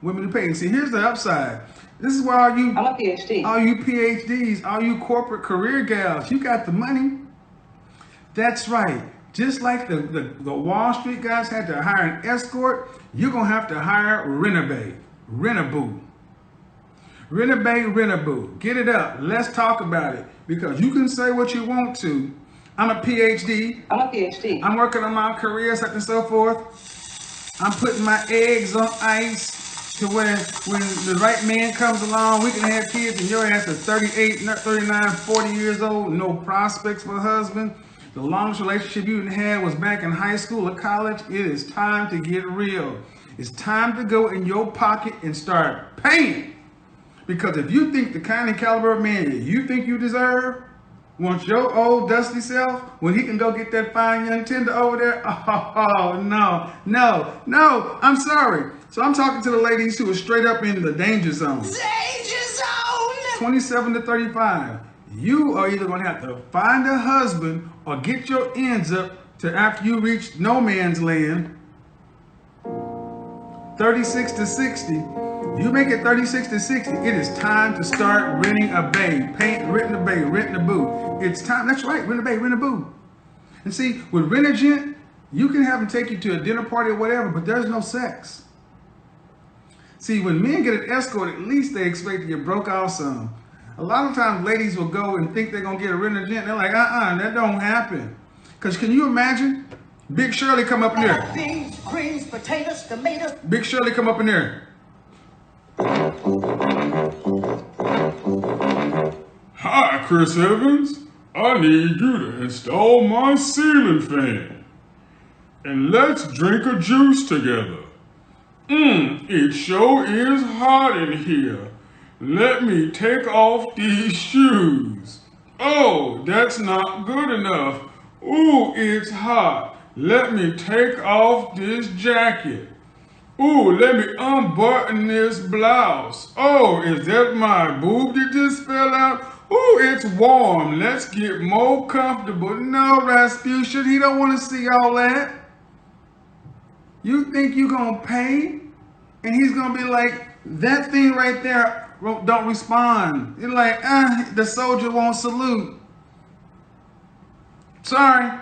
Women who pay. See, here's the upside. This is why all you, I'm a PhD. all you PhDs, all you corporate career gals, you got the money. That's right. Just like the Wall Street guys had to hire an escort, you're gonna have to hire Renabay, Renaboo. Renabay, Renaboo. Get it up. Let's talk about it. Because you can say what you want to. I'm a PhD. I'm a PhD. I'm working on my career, such and so forth. I'm putting my eggs on ice to when the right man comes along, we can have kids, and your ass is 38, 39, 40 years old, no prospects for a husband. The longest relationship you had was back in high school or college. It is time to get real. It's time to go in your pocket and start paying. Because if you think the kind of caliber of man that you think you deserve, wants your old dusty self, when he can go get that fine young tender over there, oh no, no, no, I'm sorry. So I'm talking to the ladies who are straight up in the danger zone. Danger zone! 27 to 35. You are either going to have to find a husband or get your ends up to after you reach no man's land. 36 to 60. You make it 36 to 60, it is time to start renting a bay. Renting a bay, renting a boo. It's time, that's right, rent a bay, rent a boo. And see, with Rent-A-Gent, you can have them take you to a dinner party or whatever, but there's no sex. See, when men get an escort, at least they expect to get broke out some. A lot of times ladies will go and think they're gonna get a Rent-A-Gent. They're like, that don't happen. Because can you imagine Big Shirley come up in there? Beans, greens, potatoes, tomatoes. Big Shirley come up in there. Hi, Chris Evans. I need you to install my ceiling fan. And let's drink a juice together. It sure is hot in here. Let me take off these shoes. Oh, that's not good enough. Ooh, it's hot. Let me take off this jacket. Ooh, let me unbutton this blouse. Oh, is that my boob that just fell out? Ooh, it's warm. Let's get more comfortable. No, Rasputin, he don't want to see all that. You think you gonna pay? And he's gonna be like, that thing right there don't respond. You're like, the soldier won't salute. Sorry.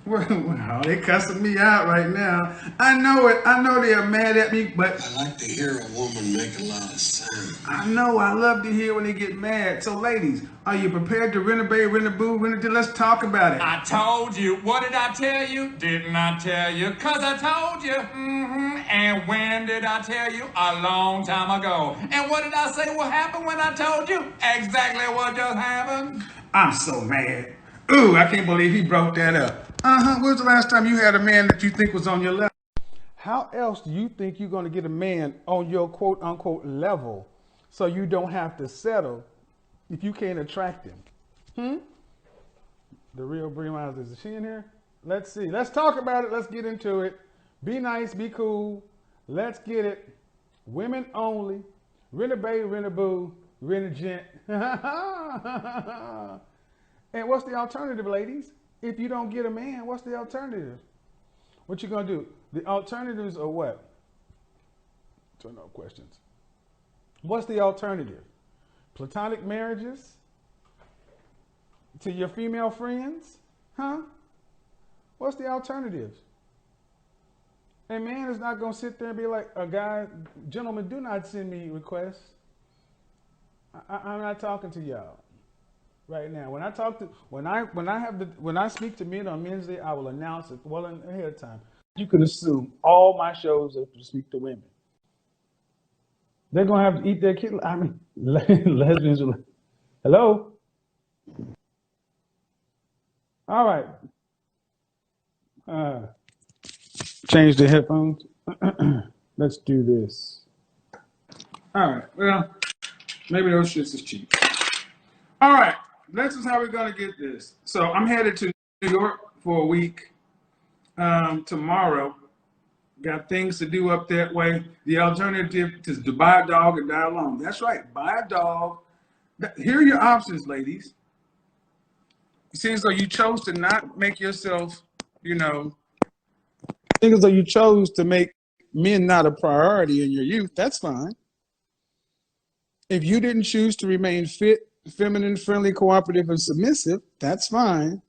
Wow, they cussing me out right now. I know it. I know they're mad at me, but I like to hear a woman make a lot of sense. I know. I love to hear when they get mad. So, ladies, are you prepared to rent a bay, rent a boo, rent a? Let's talk about it. I told you. What did I tell you? Didn't I tell you? 'Cause I told you. And when did I tell you? A long time ago. And what did I say will happen when I told you? Exactly what just happened. I'm so mad. Ooh, I can't believe he broke that up. When's the last time you had a man that you think was on your level? How else do you think you're going to get a man on your quote unquote level so you don't have to settle if you can't attract him? The real Brie Miles, is she in here? Let's see. Let's talk about it. Let's get into it. Be nice, be cool. Let's get it. Women only. Rent a bay, rent a boo, rent a gent. And what's the alternative, ladies? If you don't get a man, what's the alternative? What you gonna do? The alternatives are what? Turn off questions. What's the alternative? Platonic marriages? To your female friends? Huh? What's the alternative? A man is not gonna sit there and be like, a guy, gentlemen, do not send me requests. I'm not talking to y'all. Right now, when I speak to men on Men's Day, I will announce it well ahead of time. You can assume all my shows are to speak to women. They're gonna have to eat their kid. I mean, lesbians. Hello. All right. Change the headphones. Let's do this. All right. Well, maybe those shits is cheap. All right. This is how we're going to get this. So I'm headed to New York for a week tomorrow. Got things to do up that way. The alternative is to buy a dog and die alone. That's right. Buy a dog. Here are your options, ladies. It seems though you chose to not make yourself, seems though you chose to make men not a priority in your youth, that's fine. If you didn't choose to remain fit, feminine, friendly, cooperative, and submissive, that's fine.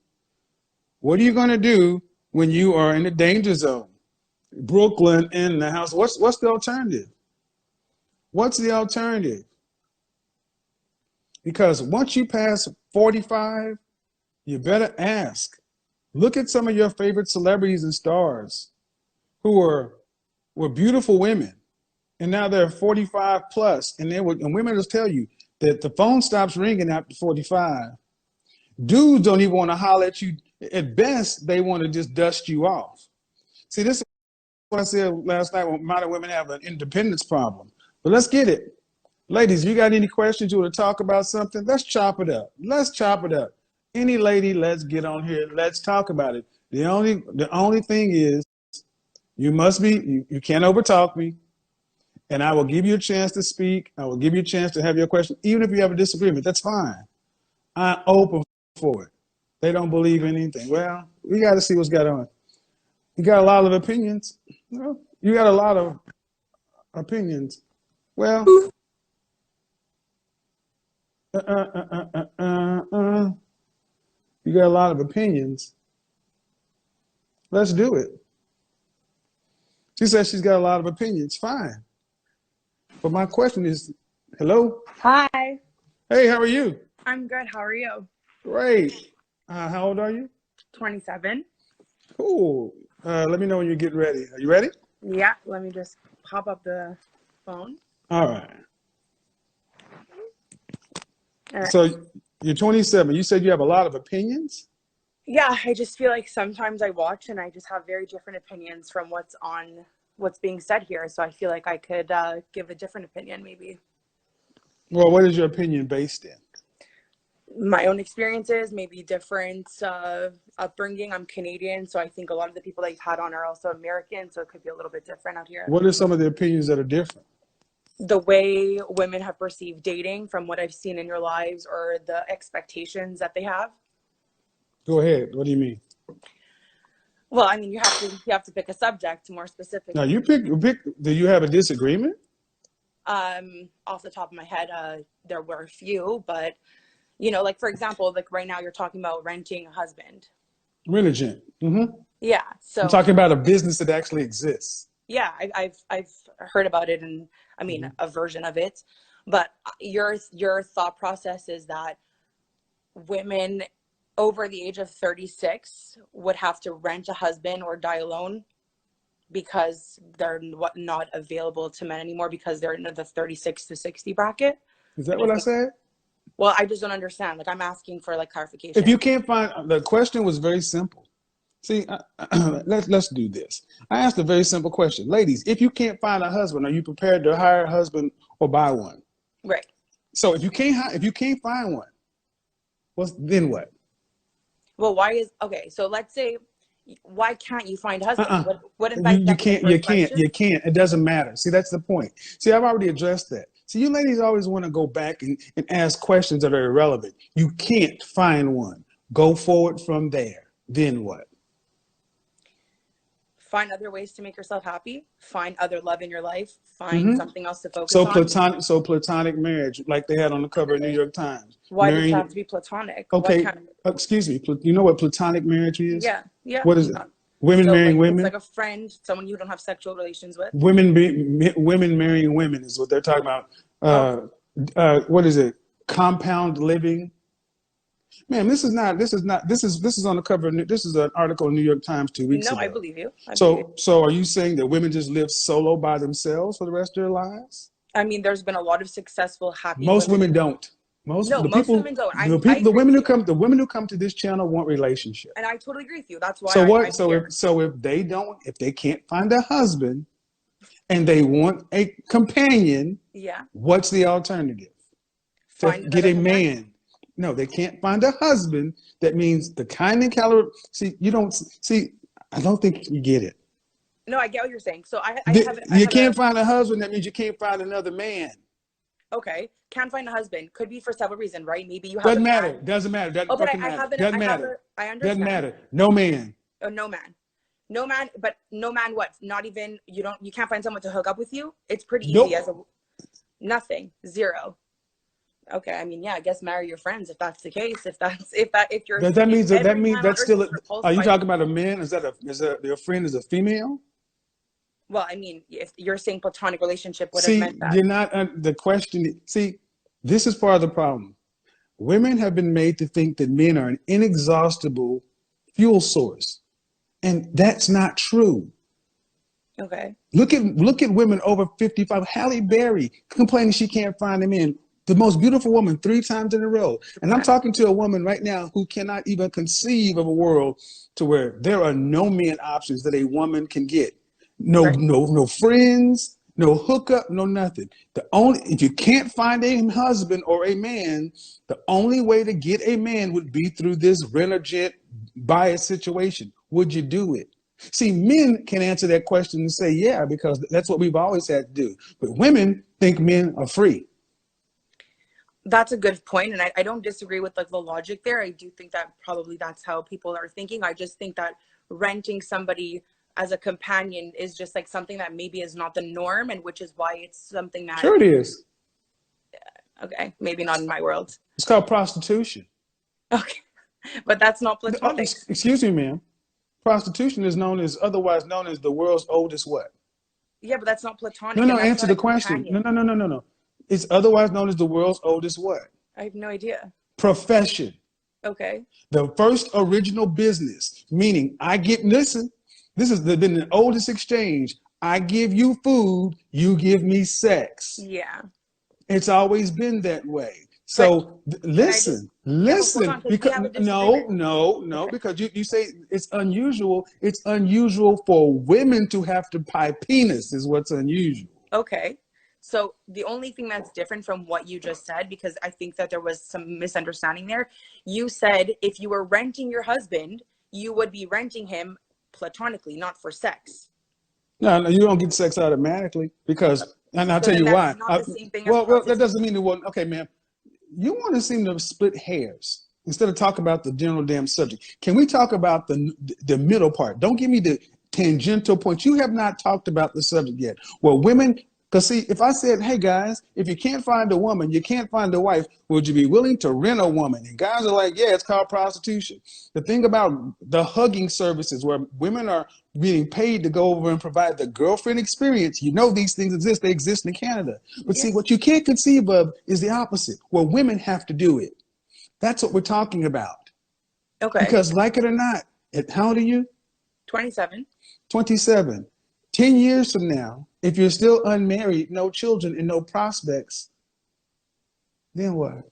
What are you going to do when you are in the danger zone? Brooklyn in the house. What's the alternative? What's the alternative? Because once you pass 45, you better ask. Look at some of your favorite celebrities and stars who were beautiful women, and now they're 45 plus, and women will tell you that the phone stops ringing after 45. Dudes don't even want to holler at you. At best, they want to just dust you off. See, this is what I said last night. Modern women have an independence problem. But let's get it. Ladies, you got any questions? You want to talk about something? Let's chop it up. Let's chop it up. Any lady, let's get on here. Let's talk about it. The only thing is, you can't overtalk me, and I will give you a chance to speak. I will give you a chance to have your question. Even if you have a disagreement, that's fine. I'm open for it. They don't believe in anything. Well, we got to see what's going on. You got a lot of opinions. You got a lot of opinions. Well, you got a lot of opinions. Let's do it. She says she's got a lot of opinions. Fine. But my question is, hello? Hi. Hey, how are you? I'm good. How are you? Great. How old are you? 27. Cool. Let me know when you're getting ready. Are you ready? Yeah. Let me just pop up the phone. All right. All right. So you're 27. You said you have a lot of opinions? Yeah. I just feel like sometimes I watch and I just have very different opinions from what's being said here. So I feel like I could give a different opinion maybe. Well, what is your opinion based in? My own experiences, maybe different upbringing. I'm Canadian, so I think a lot of the people that you've had on are also American, so it could be a little bit different out here. What are some of the opinions that are different? The way women have perceived dating from what I've seen in your lives, or the expectations that they have. Go ahead. What do you mean? Well, I mean, you have to pick a subject more specific. Now you pick. Do you have a disagreement? Off the top of my head, there were a few, but like for example, like right now you're talking about renting a husband. Rent-a-gent. Mm-hmm. Yeah. So I'm talking about a business that actually exists. Yeah, I've heard about it, and I mean a version of it, but your thought process is that women over the age of 36 would have to rent a husband or die alone because they're not available to men anymore because they're in the 36 to 60 bracket. Is that what I said? Well, I just don't understand. Like, I'm asking for like clarification. If you can't find, the question was very simple. See, let's do this. I asked a very simple question. Ladies, if you can't find a husband, are you prepared to hire a husband or buy one? Right. So if you can't find one, then what? Well, so let's say, why can't you find a husband? What if you can't. It doesn't matter. See, that's the point. See, I've already addressed that. See, you ladies always want to go back and ask questions that are irrelevant. You can't find one. Go forward from there. Then what? Find other ways to make yourself happy. Find other love in your life. Find something else to focus on. So platonic marriage, like they had on the cover of New York Times. Why does it have to be platonic? Okay, excuse me. You know what platonic marriage is? Yeah. What is it? Women marrying women? It's like a friend, someone you don't have sexual relations with. Women marrying women is what they're talking about. What is it? Compound living. Man, this is on the cover. This is an article in New York Times 2 weeks ago. No, I believe you. So are you saying that women just live solo by themselves for the rest of their lives? I mean, there's been a lot of successful, happy. Most women don't. Most women don't. The women who come to this channel want relationships. And I totally agree with you. That's why. If they can't find a husband, and they want a companion, what's the alternative? Get a man. No, they can't find a husband. That means the kind and caliber. I don't think you get it. No, I get what you're saying. So you can't find a husband. That means you can't find another man. Okay, can't find a husband could be for several reasons, right? Maybe you have. Doesn't matter. Doesn't matter. Doesn't matter. I understand. Doesn't matter. No man. Oh, no man. No man, but no man what? Not even, you can't find someone to hook up with you? It's pretty Nope. easy nothing, zero. Okay, I mean, yeah, I guess marry your friends if that's the case. If you're Does that mean every man on that's earth still? is repulsed Are you by- talking about a man? Is your friend is a female? Well, I mean, if you're saying platonic relationship would have See, meant that. you're not the question. See, this is part of the problem. Women have been made to think that men are an inexhaustible fuel source, and that's not true. Okay. Look at women over 55. Halle Berry complaining she can't find a man. The most beautiful woman 3 times in a row. And I'm talking to a woman right now who cannot even conceive of a world to where there are no men options that a woman can get. No, Right. no friends, no hookup, no nothing. If you can't find a husband or a man, the only way to get a man would be through this rent-a-gent bias situation. Would you do it? See, men can answer that question and say, yeah, because that's what we've always had to do. But women think men are free. That's a good point, and I don't disagree with like the logic there. I do think that probably that's how people are thinking. I just think that renting somebody as a companion is just like something that maybe is not the norm, and which is why it's something that Sure it is. okay, maybe not in my world. It's called prostitution. Okay, but that's not platonic. Excuse me, ma'am. Prostitution is otherwise known as the world's oldest what? Yeah, but that's not platonic. No, and that's answer not the a question. companion. No. It's otherwise known as the world's oldest what? I have no idea. Profession. Okay. The first original business, meaning listen, this has been the oldest exchange. I give you food, you give me sex. Yeah. It's always been that way. So listen, hold on, 'cause we because have a disagreement. no, because you say it's unusual. It's unusual for women to have to buy penis is what's unusual. Okay. So the only thing that's different from what you just said, because I think that there was some misunderstanding there, you said if you were renting your husband, you would be renting him platonically, not for sex. No, you don't get sex automatically because, and I'll So tell then you why. that's not the same thing as Well, that prostitution. doesn't mean it wasn't. Okay, ma'am, you want to seem to split hairs instead of talking about the general damn subject. Can we talk about the middle part? Don't give me the tangential points. You have not talked about the subject yet. Well, women. Because see, if I said, hey guys, if you can't find a woman, you can't find a wife, would you be willing to rent a woman? And guys are like, yeah, it's called prostitution. The thing about the hugging services where women are being paid to go over and provide the girlfriend experience, you know these things exist. They exist in Canada. But see, what you can't conceive of is the opposite, where women have to do it. That's what we're talking about. Okay. Because like it or not, how old are you? 27. 27. 10 years from now, if you're still unmarried, no children, and no prospects, then what?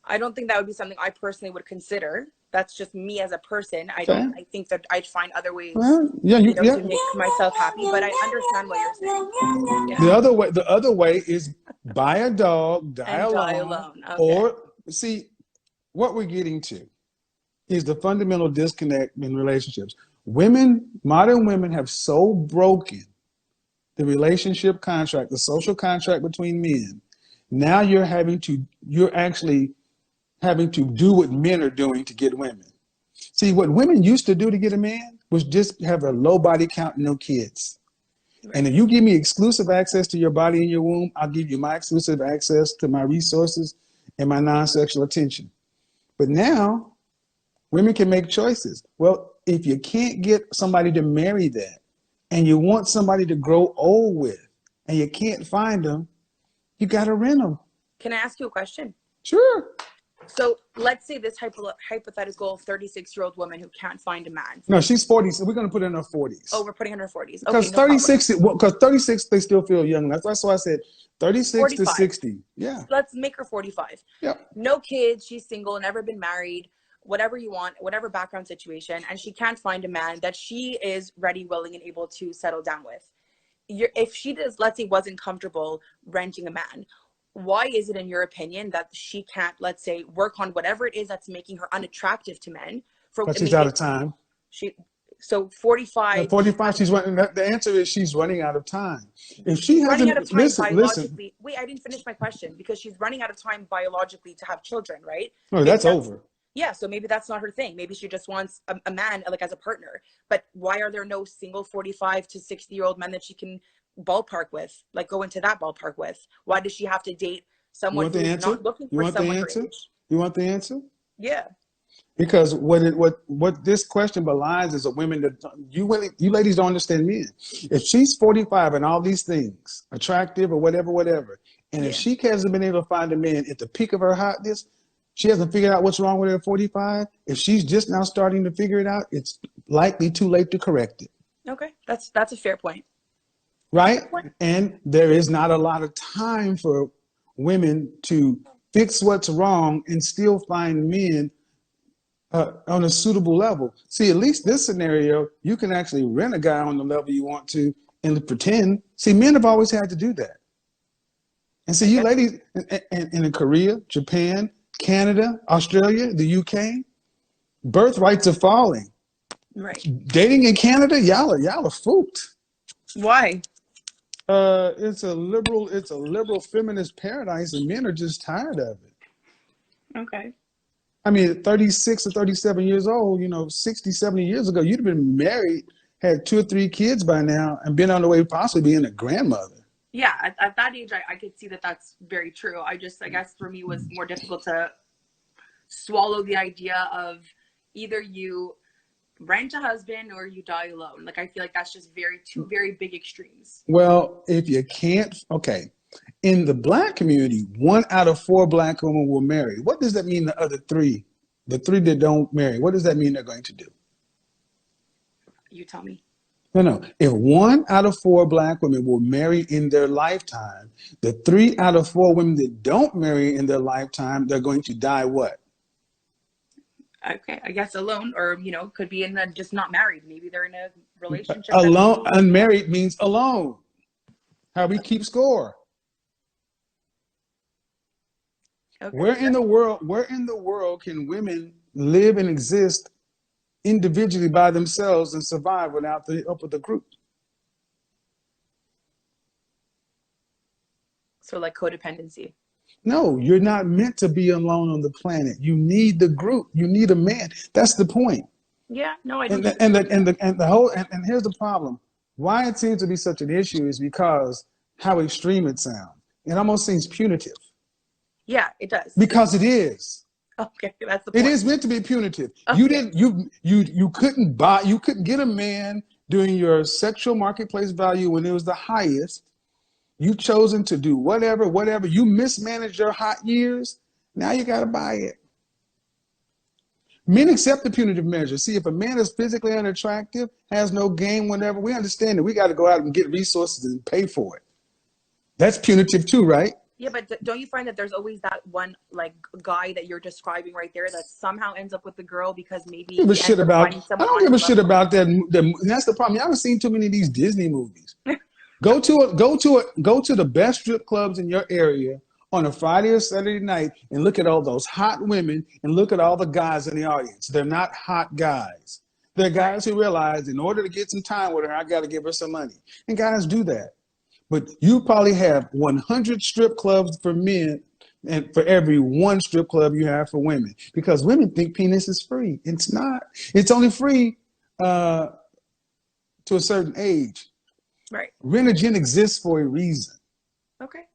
I don't think that would be something I personally would consider. That's just me as a person. I think that I'd find other ways Well, yeah, to make myself happy, but I understand what you're saying. Yeah. The other way is buy a dog, die alone. Okay. Or see, what we're getting to is the fundamental disconnect in relationships. Modern women have so broken the relationship contract, the social contract between men. Now you're actually having to do what men are doing to get women. See, what women used to do to get a man was just have a low body count and no kids. And if you give me exclusive access to your body and your womb, I'll give you my exclusive access to my resources and my non-sexual attention. But now women can make choices. Well, if you can't get somebody to marry that, and you want somebody to grow old with, and you can't find them, you got to rent them. Can I ask you a question? Sure. So let's say this hypothetical 36-year-old woman who can't find a man. No, she's 40, so we're going to put her in her 40s. Oh, we're putting her in her 40s. Because okay, 36, they still feel young. That's why I said 36 45. to 60. Yeah. Let's make her 45. Yep. No kids, she's single, never been married, whatever you want, whatever background situation, and she can't find a man that she is ready, willing, and able to settle down with. If she let's say, wasn't comfortable renting a man, why is it in your opinion that she can't, let's say, work on whatever it is that's making her unattractive to men? But she's out of time. So 45. At 45, she's running. The answer is she's running out of time. If she hasn't, running out of time biologically. listen. Wait, I didn't finish my question because she's running out of time biologically to have children, right? No, that's over. Yeah, so maybe that's not her thing. Maybe she just wants a man like as a partner. But why are there no single 45 to 60-year-old men that she can ballpark with, like go into that ballpark with? Why does she have to date You someone want the who's answer? not looking You for want the someone her answer? age? You want the answer? Yeah. Because what this question belies is a women that you ladies don't understand men. If she's 45 and all these things, attractive or whatever, and if Yeah. she hasn't been able to find a man at the peak of her hotness, she hasn't figured out what's wrong with her at 45. If she's just now starting to figure it out, it's likely too late to correct it. Okay. That's a fair point. Right? And there is not a lot of time for women to fix what's wrong and still find men on a suitable level. See, at least this scenario, you can actually rent a guy on the level you want to and pretend. See, men have always had to do that. And so you ladies in Korea, Japan, Canada, Australia, the UK, birthrights are falling. Right. Dating in Canada, y'all are fooled. Why? It's a liberal feminist paradise, and men are just tired of it. Okay. I mean, at 36 or 37 years old, 60, 70 years ago, you'd have been married, had 2 or 3 kids by now, and been on the way to possibly being a grandmother. Yeah, at that age, I could see that that's very true. I guess for me, it was more difficult to swallow the idea of either you rent a husband or you die alone. Like, I feel like that's just two very big extremes. Well, if you can't, okay. In the Black community, 1 out of 4 Black women will marry. What does that mean the other 3? The 3 that don't marry, what does that mean they're going to do? You tell me. No. If 1 out of 4 Black women will marry in their lifetime, the 3 out of 4 women that don't marry in their lifetime, they're going to die what? Okay, I guess alone, or could be just not married. Maybe they're in a relationship. Alone, unmarried means alone. How we keep score. Okay. Where in the world can women live and exist individually by themselves and survive without the help of the group? So like codependency. No, you're not meant to be alone on the planet. You need the group. You need a man. That's the point. Yeah, no, I don't. And here's the problem. Why it seems to be such an issue is because how extreme it sounds. It almost seems punitive. Yeah, it does. Because it is. Okay, that's the point. It is meant to be punitive. Okay. You couldn't get a man during your sexual marketplace value when it was the highest. You chosen to do whatever. You mismanaged your hot years. Now you got to buy it. Men accept the punitive measure. See, if a man is physically unattractive, has no game, whatever, we understand that we got to go out and get resources and pay for it. That's punitive too, right? Yeah, but don't you find that there's always that one like guy that you're describing right there that somehow ends up with the girl because maybe I don't give a shit about that. That's the problem. You haven't seen too many of these Disney movies. Go to the best strip clubs in your area on a Friday or Saturday night and look at all those hot women and look at all the guys in the audience. They're not hot guys. They're guys who realize in order to get some time with her, I got to give her some money. And guys do that. But you probably have 100 strip clubs for men and for every 1 strip club you have for women, because women think penis is free. It's not. It's only free to a certain age. Right. Rent-a-gen exists for a reason. Okay.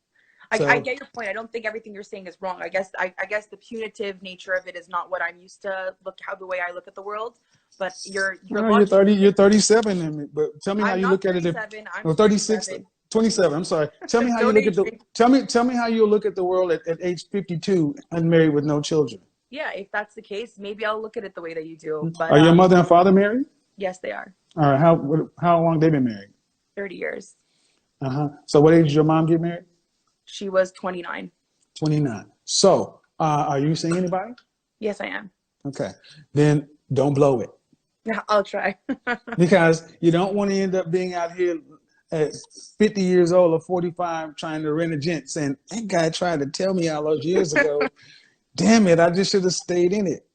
So, I get your point. I don't think everything you're saying is wrong. I guess the punitive nature of it is not what I'm used to the way I look at the world. But you're 37, but tell me how you look at it. I'm 36, 27. I'm sorry. Tell me how you look at tell me how you look at the world at age 52, unmarried with no children. Yeah, if that's the case, maybe I'll look at it the way that you do. But are your mother and father married? Yes, they are. All right. How long they been married? 30 years. So what age did your mom get married? She was 29. 29. So are you seeing anybody? Yes, I am. Okay. Then don't blow it. Yeah, I'll try. Because you don't want to end up being out here at 50 years old or 45 trying to rent a gent saying, that guy tried to tell me all those years ago. Damn it, I just should have stayed in it.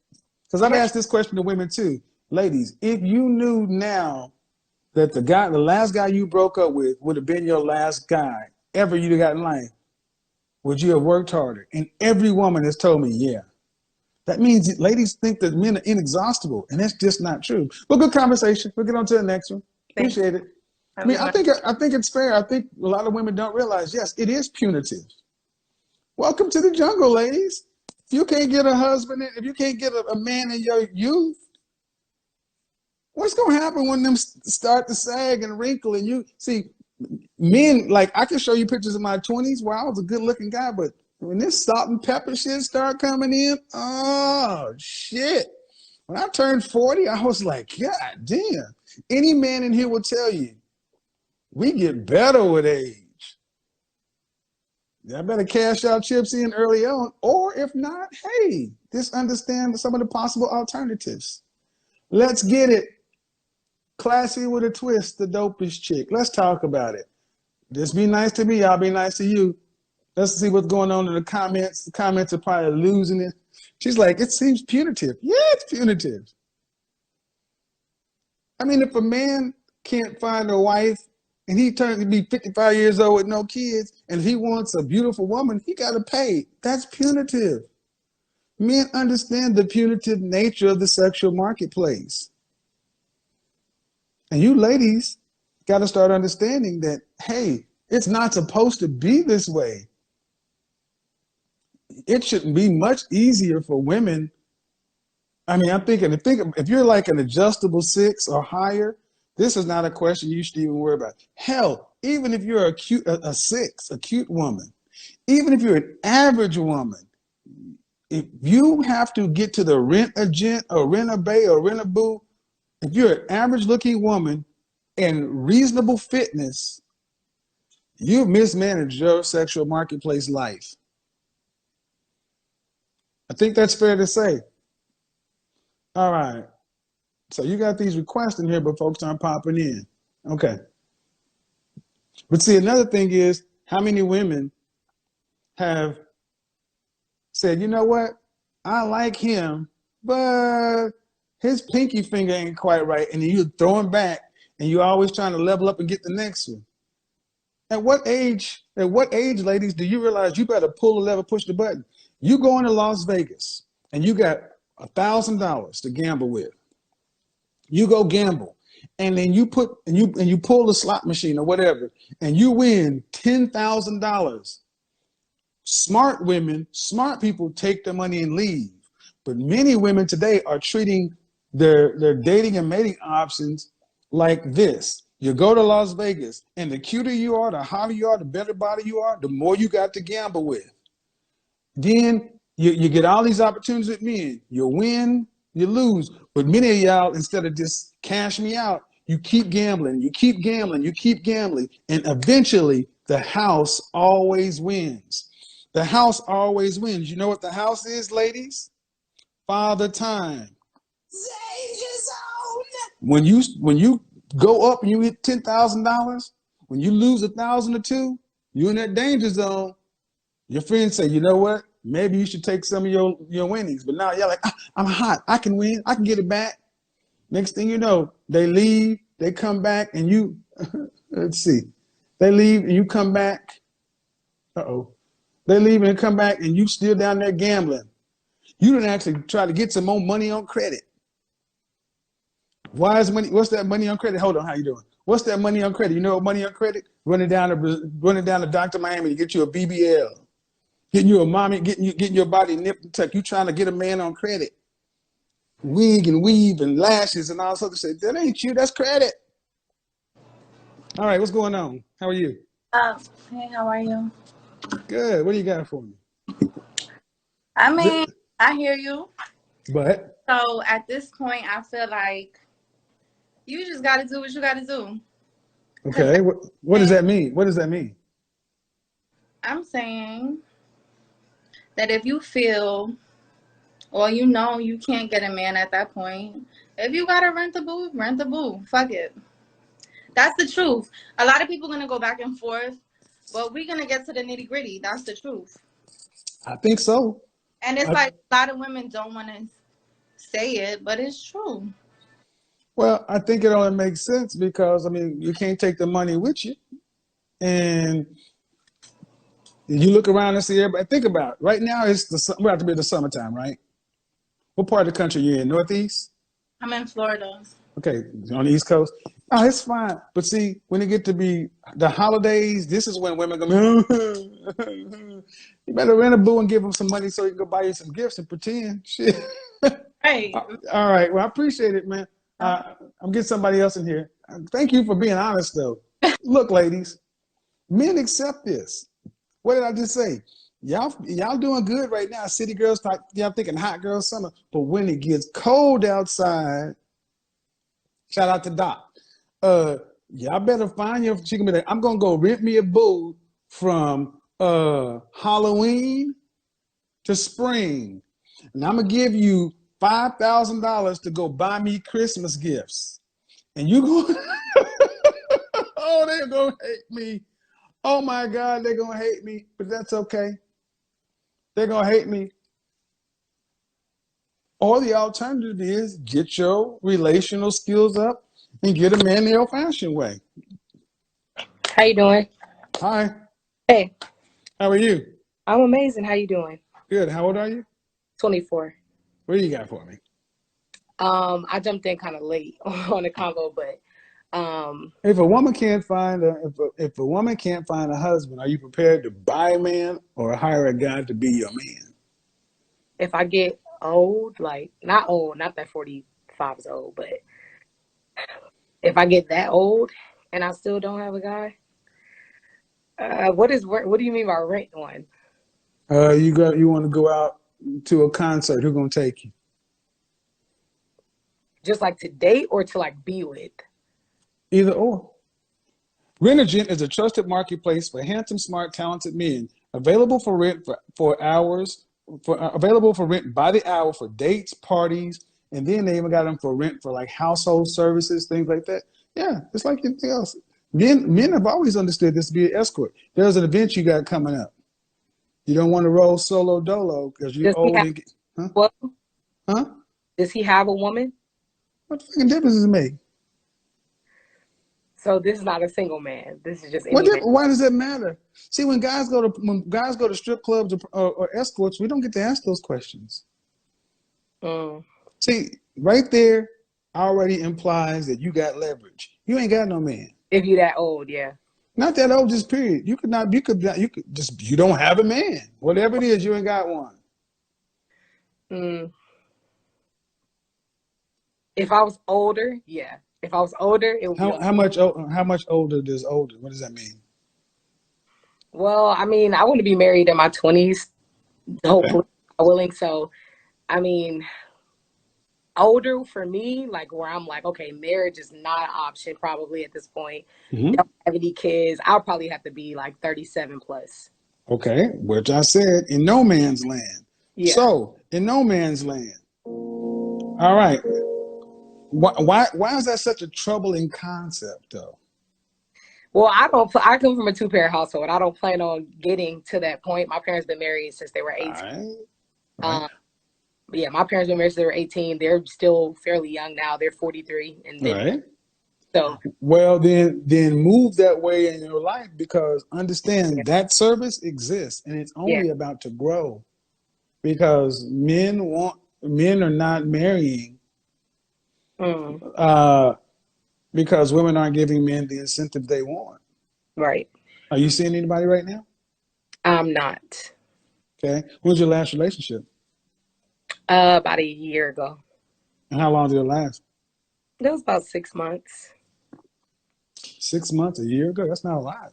Because I've asked this question to women too. Ladies, if you knew now that the last guy you broke up with would have been your last guy ever you'd have got in life, would you have worked harder? And every woman has told me, yeah. That means that ladies think that men are inexhaustible, and that's just not true. But good conversation. We'll get on to the next one. Thanks. Appreciate it. I mean, I think it's fair. I think a lot of women don't realize, yes, it is punitive. Welcome to the jungle, ladies. If you can't get a husband, if you can't get a man in your youth, what's going to happen when them start to sag and wrinkle? And you see, men, like, I can show you pictures of my 20s where I was a good looking guy, but when this salt and pepper shit start coming in, oh, shit. When I turned 40, I was like, God damn. Any man in here will tell you, we get better with age. I better cash out chips in early on, or if not, hey, just understand some of the possible alternatives. Let's get it. Classy with a twist, the dopest chick. Let's talk about it. Just be nice to me, I'll be nice to you. Let's see what's going on in the comments. The comments are probably losing it. She's like, it seems punitive. Yeah, it's punitive. I mean, if a man can't find a wife and he turns to be 55 years old with no kids, and if he wants a beautiful woman, he got to pay. That's punitive. Men understand the punitive nature of the sexual marketplace. And you ladies got to start understanding that, hey, it's not supposed to be this way. It shouldn't be much easier for women. I mean, I'm thinking, if you're like an adjustable 6 or higher, this is not a question you should even worry about. Hell, even if you're a 6, a cute woman, even if you're an average woman, if you have to get to the rent-a-gent or rent-a-bay or rent-a-boo, if you're an average-looking woman and reasonable fitness, you've mismanaged your sexual marketplace life. I think that's fair to say. All right. So you got these requests in here, but folks aren't popping in. Okay. But see, another thing is, how many women have said, you know what? I like him, but his pinky finger ain't quite right. And then you throw him back, and you're always trying to level up and get the next one. At what age, ladies, do you realize you better pull the lever, push the button? You go into Las Vegas and you got $1,000 to gamble with. You go gamble, and then you pull the slot machine or whatever, and you win $10,000. Smart women, smart people take the money and leave. But many women today are treating their dating and mating options like this. You go to Las Vegas, and the cuter you are, the hotter you are, the better body you are, the more you got to gamble with. Then you get all these opportunities with men. You win, you lose. But many of y'all, instead of just cash me out, you keep gambling, you keep gambling, you keep gambling. And eventually, the house always wins. The house always wins. You know what the house is, ladies? Father Time. Danger zone. When you go up and you hit $10,000, when you lose 1,000 or 2, you're in that danger zone. Your friends say, you know what? Maybe you should take some of your winnings. But now you're like, I'm hot. I can win. I can get it back. Next thing you know, they leave. They come back and you, let's see. They leave and you come back. Uh-oh. They leave and come back and you still down there gambling. You didn't actually try to get some more money on credit. Why is money? What's that money on credit? Hold on. How you doing? What's that money on credit? You know what money on credit? Running down to Dr. Miami to get you a BBL. Getting you a mommy, getting your body nipped and tucked. You trying to get a man on credit. Wig and weave and lashes and all this other shit. That ain't you, that's credit. All right, what's going on? How are you? Hey, how are you? Good. What do you got for me? I mean, I hear you. But So at this point, I feel like you just got to do what you got to do. okay, what does that mean? What does that mean? I'm saying that if you feel, or you know you can't get a man at that point, if you got to rent the boo. Fuck it. That's the truth. A lot of people going to go back and forth, but we're going to get to the nitty gritty. That's the truth. I think so. And it's like a lot of women don't want to say it, but it's true. Well, I think it only makes sense because, I mean, you can't take the money with you. And you look around and see everybody. Think about it. Right now, we're about to be the summertime, right? What part of the country you in? Northeast? I'm in Florida. Okay, on the East Coast. Oh, it's fine. But see, when it get to be the holidays, this is when women go, you better rent a boo and give them some money so he can go buy you some gifts and pretend. Shit. Hey. All right. Well, I appreciate it, man. I'm getting somebody else in here. Thank you for being honest, though. Look, ladies, men accept this. What did I just say? Y'all doing good right now. City girls, y'all thinking hot girl summer. But when it gets cold outside, shout out to Doc. Y'all better find your chicken. I'm gonna go rent me a boo from Halloween to spring, and I'm gonna give you $5,000 to go buy me Christmas gifts. And you go, oh, they're gonna hate me. Oh my God, they're gonna hate me, but that's okay. They're gonna hate me. Or the alternative is get your relational skills up and get a man the old-fashioned way. How you doing? Hi, Hey, how are you? I'm amazing. How you doing? Good. How old are you? 24. What do you got for me? I jumped in kind of late on the convo, but If a woman can't find if a woman can't find a husband, are you prepared to buy a man or hire a guy to be your man? if I get old, like not old, not that 45 is old, but if I get that old and I still don't have a guy, what do you mean by rent one? You want to go out to a concert? Who's gonna take you? Just like to date or to like be with? Either or. Rent-A-Gent is a trusted marketplace for handsome, smart, talented men. Available for rent for hours. Available for rent by the hour for dates, parties, and then they even got them for rent for like household services, things like that. Yeah, it's like anything else. Men have always understood this to be an escort. There's an event you got coming up. You don't want to roll solo dolo because you're Does he old have, and huh? well, Huh? does he have a woman? What fucking difference does it make? So this is not a single man. This is just any man. Why does that matter? See, when guys go to strip clubs or escorts, we don't get to ask those questions. Mm. See, right there already implies that you got leverage. You ain't got no man. If you that old, yeah. Not that old, just period. You don't have a man. Whatever it is, you ain't got one. Mm. If I was older, yeah. If I was older, it would be okay. How much older does older? What does that mean? Well, I mean, I want to be married in my 20s, hopefully, I'm willing. So, I mean, older for me, like where I'm like, okay, marriage is not an option probably at this point. Mm-hmm. Don't have any kids. I'll probably have to be like 37 plus. Okay, which I said in no man's land. Yeah. So in no man's land. All right. Why is that such a troubling concept, though? Well, I come from a two-parent household. I don't plan on getting to that point. My parents been married since they were 18. Right. Yeah, my parents been married since they were 18. They're still fairly young now. They're 43. And then, right. So well, then move that way in your life, because understand that service exists and it's only about to grow, because men are not marrying because women aren't giving men the incentive they want. Right. Are you seeing anybody right now? I'm not. Okay. When was your last relationship? About a year ago. And how long did it last? That was about 6 months. 6 months, a year ago? That's not a lot.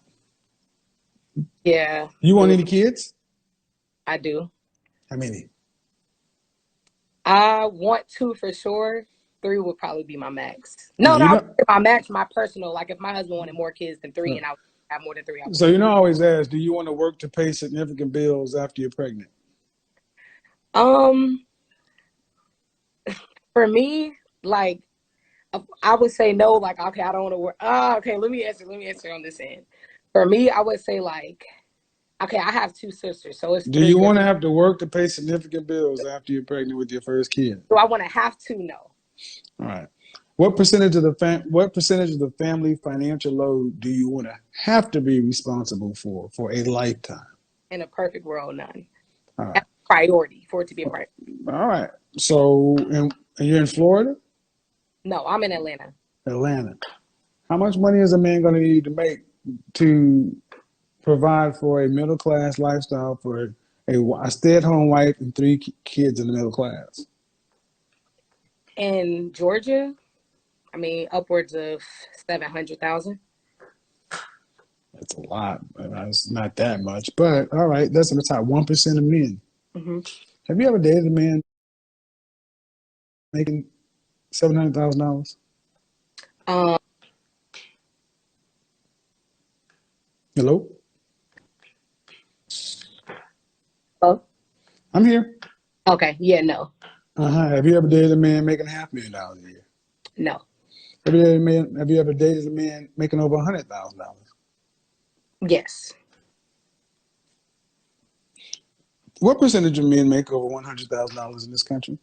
Yeah. You want any kids? I do. How many? I want 2 for sure. 3 would probably be my max. No, not my max, my personal. Like if my husband wanted more kids than 3 and I would have more than 3. So I always ask, do you want to work to pay significant bills after you're pregnant? For me, like I would say no, like okay, I don't want to work. Okay, let me answer on this end. For me, I would say like, okay, I have 2 sisters, so it's. Do you want to have to work to pay significant bills after you're pregnant with your first kid? Do I want to have to? No. All right. What percentage of the family financial load do you want to have to be responsible for a lifetime? In a perfect world, none. All right. priority for it to be a priority. All right. So, and you're in Florida? No, I'm in Atlanta. Atlanta. How much money is a man going to need to make to provide for a middle class lifestyle for a stay-at-home wife and 3 kids in the middle class? In Georgia, I mean, upwards of 700,000. That's a lot. It's not that much, but all right. That's in the top 1% of men. Mm-hmm. Have you ever dated a man making $700,000? Hello? Oh, I'm here. okay. Yeah, no, Have you ever dated a man making $500,000 a year? no. Have you ever dated a man making over $100,000? Yes. What percentage of men make over $100,000 in this country?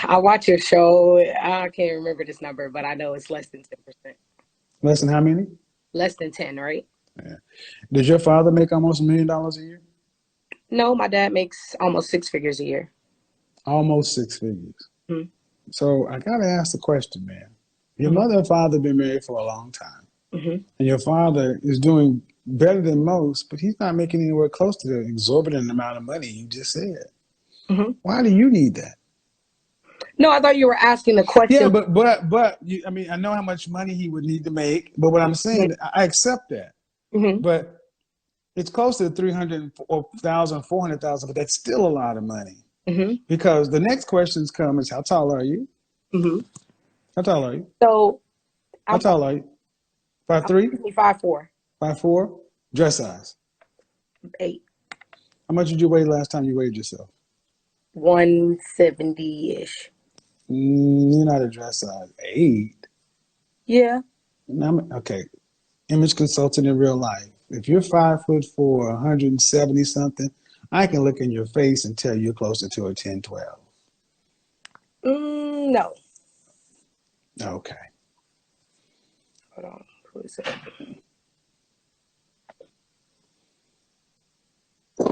I watch your show. I can't remember this number, but I know it's less than 10%. Less than how many? Less than 10, right? Yeah. Does your father make almost $1 million a year? No, my dad makes almost 6 figures a year. Almost 6 figures. Mhm. So I gotta ask the question, man. Your Mhm. mother and father have been married for a long time, Mm-hmm. and your father is doing better than most, but he's not making anywhere close to the exorbitant amount of money you just said. Mm-hmm. Why do you need that? No, I thought you were asking the question. Yeah, but you, I mean, I know how much money he would need to make, but what I'm saying, I accept that. Mm-hmm. But it's close to 300,000, 400,000, but that's still a lot of money. Mm-hmm. Because the next questions come is, how tall are you? Mm-hmm. How tall are you? So How tall are you? 5'3"? 5'4", 5'4"? Dress size? 8, How much did you weigh last time you weighed yourself? 170-ish. You're not a dress size. 8? Yeah. Okay. Image consultant in real life. If you're 5'4", 170 something, I can look in your face and tell you're closer to a 10, 12. No. Okay. Hold on. What is it? So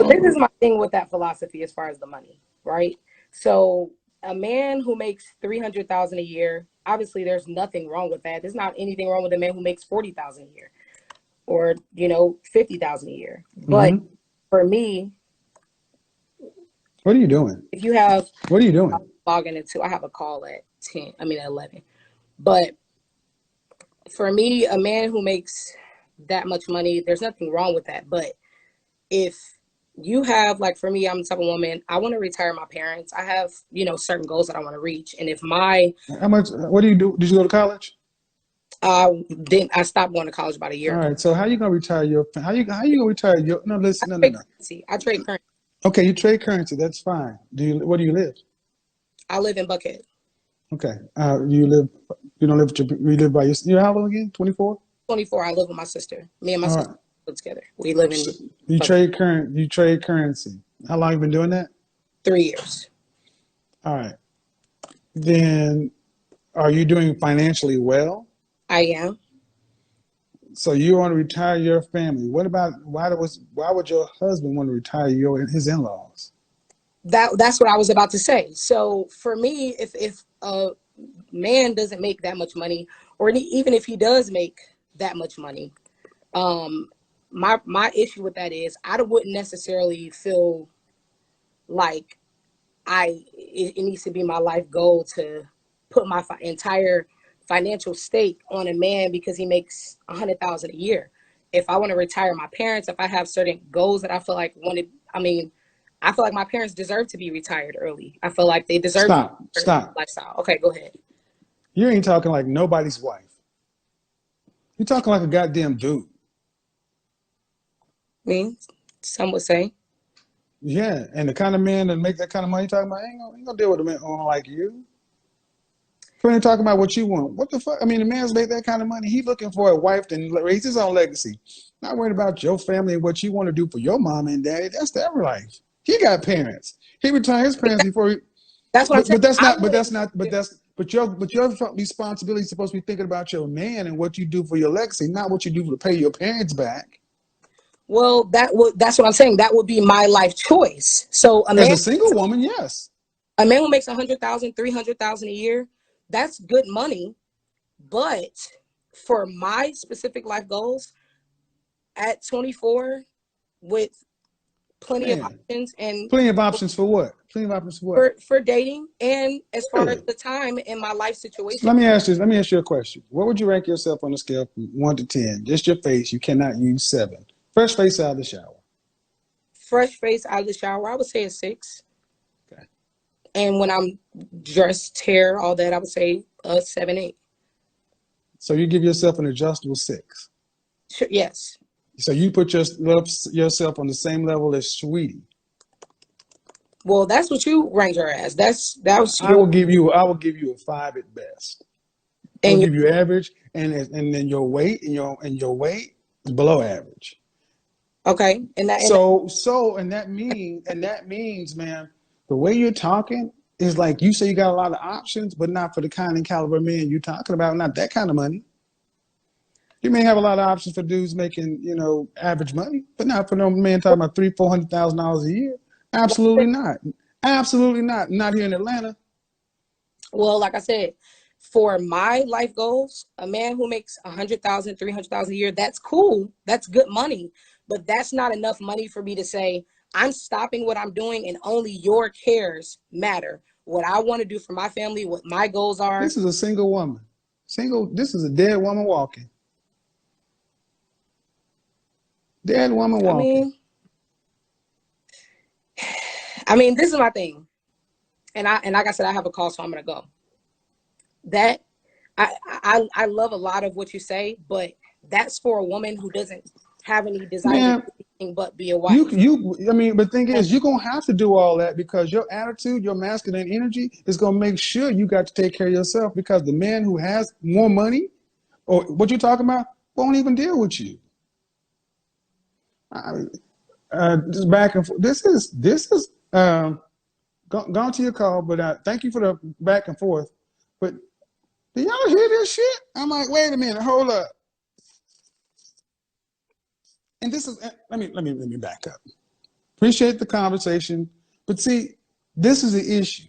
this is my thing with that philosophy as far as the money, right? So a man who makes 300,000 a year, obviously there's nothing wrong with that. There's not anything wrong with a man who makes 40,000 a year or 50,000 a year. But for me, what are you doing? if you have, what are you doing? Logging into, I have a call at 11. But for me, a man who makes that much money, there's nothing wrong with that. But if you have, like for me, I'm the type of woman, I want to retire my parents. I have, certain goals that I want to reach. And if what do you do? Did you go to college? I stopped going to college about a year ago. All right. So how you going to retire how you going to retire your, no, listen, no. I trade currency. Okay. You trade currency. That's fine. Where do you live? I live in Buckhead. Okay. You live by yourself? You're how old again? 24? 24. I live with my sister. Me and my sister live together. We live in. You trade currency. How long you been doing that? 3 years. All right. Then, are you doing financially well? I am. So you want to retire your family. What about why would your husband want to retire his in-laws? That's what I was about to say. So for me, if a man doesn't make that much money, or even if he does make that much money, my issue with that is I wouldn't necessarily feel like it needs to be my life goal to put my entire financial stake on a man because he makes 100,000 a year. If I want to retire my parents, if I have certain goals that I feel like I feel like my parents deserve to be retired early. I feel like they deserve Stop. lifestyle. Okay, go ahead. You ain't talking like nobody's wife. You're talking like a goddamn dude. Me, some would say. Yeah, and the kind of man that make that kind of money you're talking about ain't gonna deal with a man like you. When you're talking about what you want, what the fuck? I mean, the man's made that kind of money. He's looking for a wife to raise his own legacy. Not worried about your family and what you want to do for your mom and daddy. That's their life. He got parents. He retired his parents before he. That's what I'm saying. But your responsibility is supposed to be thinking about your man and what you do for your legacy, not what you do to pay your parents back. Well, that's what I'm saying. That would be my life choice. So As a single woman, yes. a man who makes 100,000, 300,000 a year, that's good money. But for my specific life goals at 24, with plenty of Man, options and plenty of options for what? Plenty of options for what? for dating, and as far as Yeah. the time in my life So situation, let me ask you a question. What would you rank yourself on a scale from 1 to 10? Just your face. You cannot use 7. Fresh face out of the shower. fresh face out of the shower, I would say a 6. Okay. And when I'm dressed, hair, all that, I would say a 7, 8. So you give yourself an adjustable 6. Sure, yes. So you put yourself on the same level as Sweetie. Well, that's what you ranked her as. That was I will give you a 5 at best. I will and give you average, and then your weight and your weight is below average. okay, and that means, man, the way you're talking is like you say you got a lot of options, but not for the kind and caliber man you're talking about. Not that kind of money. You may have a lot of options for dudes making, average money, but not for no man talking about $300,000-$400,000 a year. Absolutely not. Absolutely not. Not here in Atlanta. well, like I said, for my life goals, a man who makes 100,000, 300,000 a year, that's cool. That's good money, but that's not enough money for me to say I'm stopping what I'm doing and only your cares matter. What I want to do for my family, what my goals are. This is a single woman. This is a dead woman walking. Dead woman walking. I mean, this is my thing. And like I said, I have a call, so I'm gonna go. That I love a lot of what you say, but that's for a woman who doesn't have any desire to do anything but be a wife. But the thing is, you're gonna have to do all that because your attitude, your masculine energy is gonna make sure you got to take care of yourself, because the man who has more money or what you're talking about won't even deal with you. Just back and forth. This is gone to your call, but thank you for the back and forth. But do y'all hear this shit? I'm like, wait a minute, hold up. And this is let me back up. Appreciate the conversation, but see, this is the issue.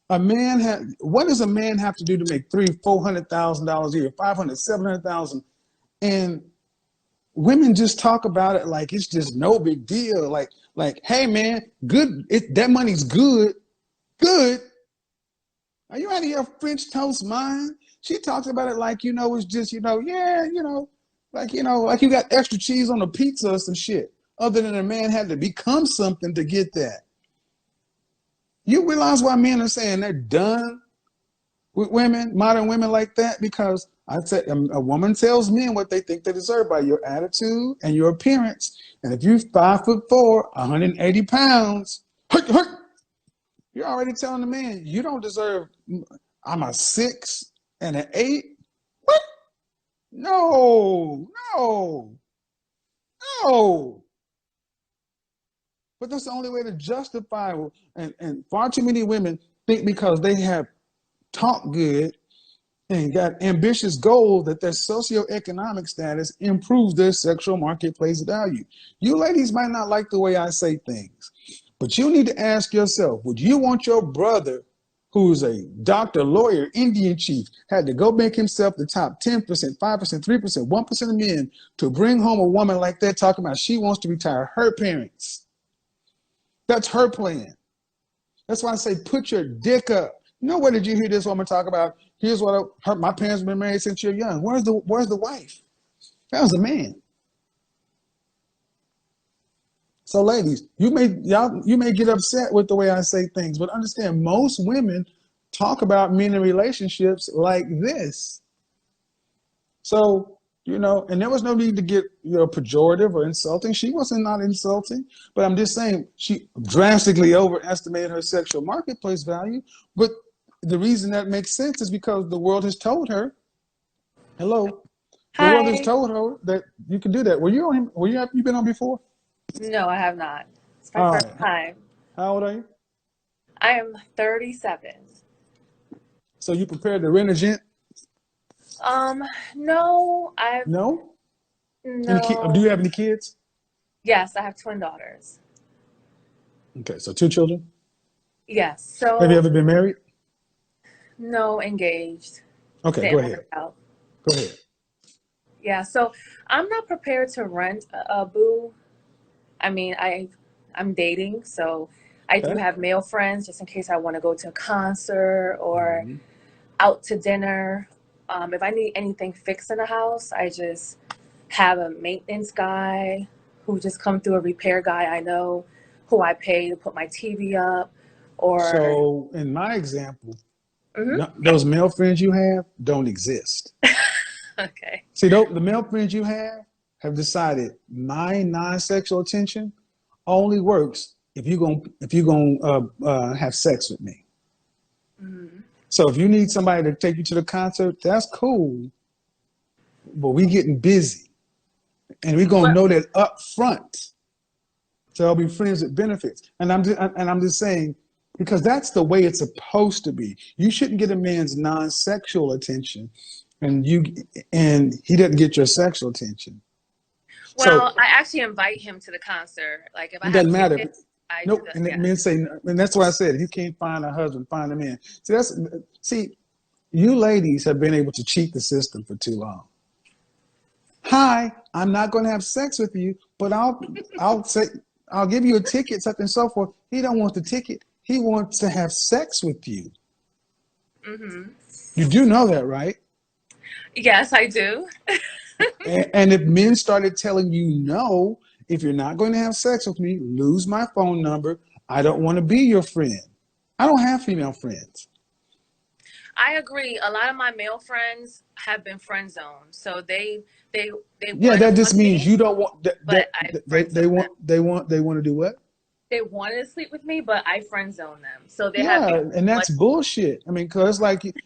What does a man have to do to make $300,000-$400,000 a year, 500, 700,000? And women just talk about it like it's just no big deal. Like, hey man, good. That money's good. Good. Are you out of your French toast mind? She talks about it like, it's just, like you got extra cheese on a pizza or some shit. Other than a man had to become something to get that. You realize why men are saying they're done with women, modern women like that? Because I said a woman tells men what they think they deserve by your attitude and your appearance. And if you're 5'4", 180 pounds, you're already telling the man you don't deserve. I'm a 6 and an 8. What? No. But that's the only way to justify it. And far too many women think because they have talked good and got ambitious goals that their socioeconomic status improves their sexual marketplace value. You ladies might not like the way I say things, but you need to ask yourself, would you want your brother, who's a doctor, lawyer, Indian chief, had to go make himself the top 10%, 5%, 3%, 1% of men to bring home a woman like that talking about she wants to retire her parents? That's her plan. That's why I say put your dick up. Where did you hear this woman talk about? Here's what my parents have been married since you're young. Where's the wife? That was a man. So ladies, you may get upset with the way I say things, but understand most women talk about men in relationships like this. So, and there was no need to get pejorative or insulting. She wasn't not insulting, but I'm just saying she drastically overestimated her sexual marketplace value. But the reason that makes sense is because the world has told her, hello, the world has told her that you can do that. Were you on him? You been on before? No, I have not. It's my first time. How old are you? I am 37. So you prepared to rent a gent? No, No? No. Do you have any kids? Yes, I have twin daughters. Okay, so 2 children. Yes. Have you So ever been married? no, engaged. Okay, go Didn't ahead. work out. Go ahead. Yeah. So I'm not prepared to rent a boo. I mean, I'm dating, so I do Okay. have male friends just in case I want to go to a concert or hmm out to dinner. If I need anything fixed in the house, I just have a maintenance guy who just come through, a repair guy I know who I pay to put my TV up or So, in my example, Mhm. those male friends you have don't exist. Okay. See, the male friends you have decided my non-sexual attention only works if you're gonna have sex with me. Mhm. So if you need somebody to take you to the concert, that's cool. But we getting busy, and we're gonna Well, know that up front. So I'll be friends with benefits, and I'm just saying because that's the way it's supposed to be. You shouldn't get a man's non-sexual attention, and he doesn't get your sexual attention. So I actually invite him to the concert. Like if I it have doesn't matter. tickets, I do Nope. the And yeah. men say, and that's why I said, if you can't find a husband, find a man. See, you ladies have been able to cheat the system for too long. Hi, I'm not going to have sex with you, but I'll give you a ticket, such and so forth. He don't want the ticket. He wants to have sex with you. Mhm. You do know that, right? Yes, I do. And if men started telling you no, if you're not going to have sex with me, lose my phone number. I don't want to be your friend. I don't have female friends. I agree. A lot of my male friends have been friend zoned, so they Yeah, wanted to that just fuck means me, you don't want but I friend they zoned them. want to do what? They wanted to sleep with me, but I friend zoned them. So they have Yeah, become and much. that's bullshit. I mean, cause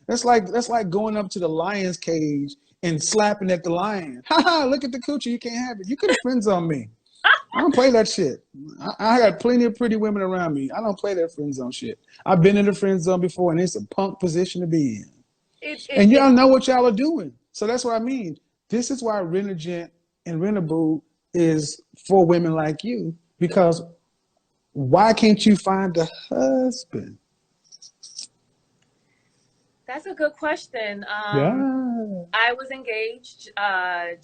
it's like that's like going up to the lion's cage and slapping at the lion. Ha ha! Look at the coochie. You can't have it. You could have friends on me. I don't play that shit. I got plenty of pretty women around me. I don't play that friend zone shit. I've been in the friend zone before, and it's a punk position to be in. And It y'all know what y'all are doing. So that's what I mean. This is why Rent-A-Gent and Rent-A-Boo is for women like you. Because why can't you find a husband? That's a good question. Yeah. I was engaged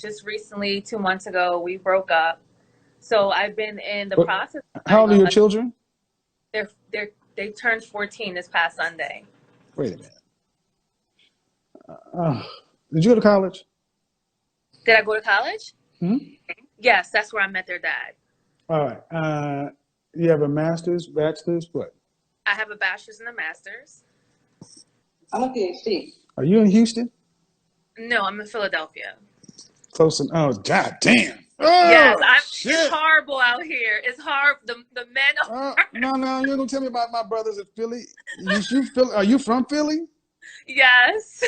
just recently, 2 months ago. We broke up. So I've been in the But process of how old finding are a your husband. children? They turned 14 this past Sunday. Wait a minute. Uh, did you go to college? Did I go to college? Hmm? Yes, that's where I met their dad. All right. You have a master's, bachelor's, what? I have a bachelor's and a master's. I'm a PhD. Are you in Houston? No, I'm in Philadelphia. Close and oh, god damn. Yes, Oh it's shit. horrible out here. It's hard. The men are. No, you ain't gonna tell me about my brothers in Philly. Are you from Philly? Yes.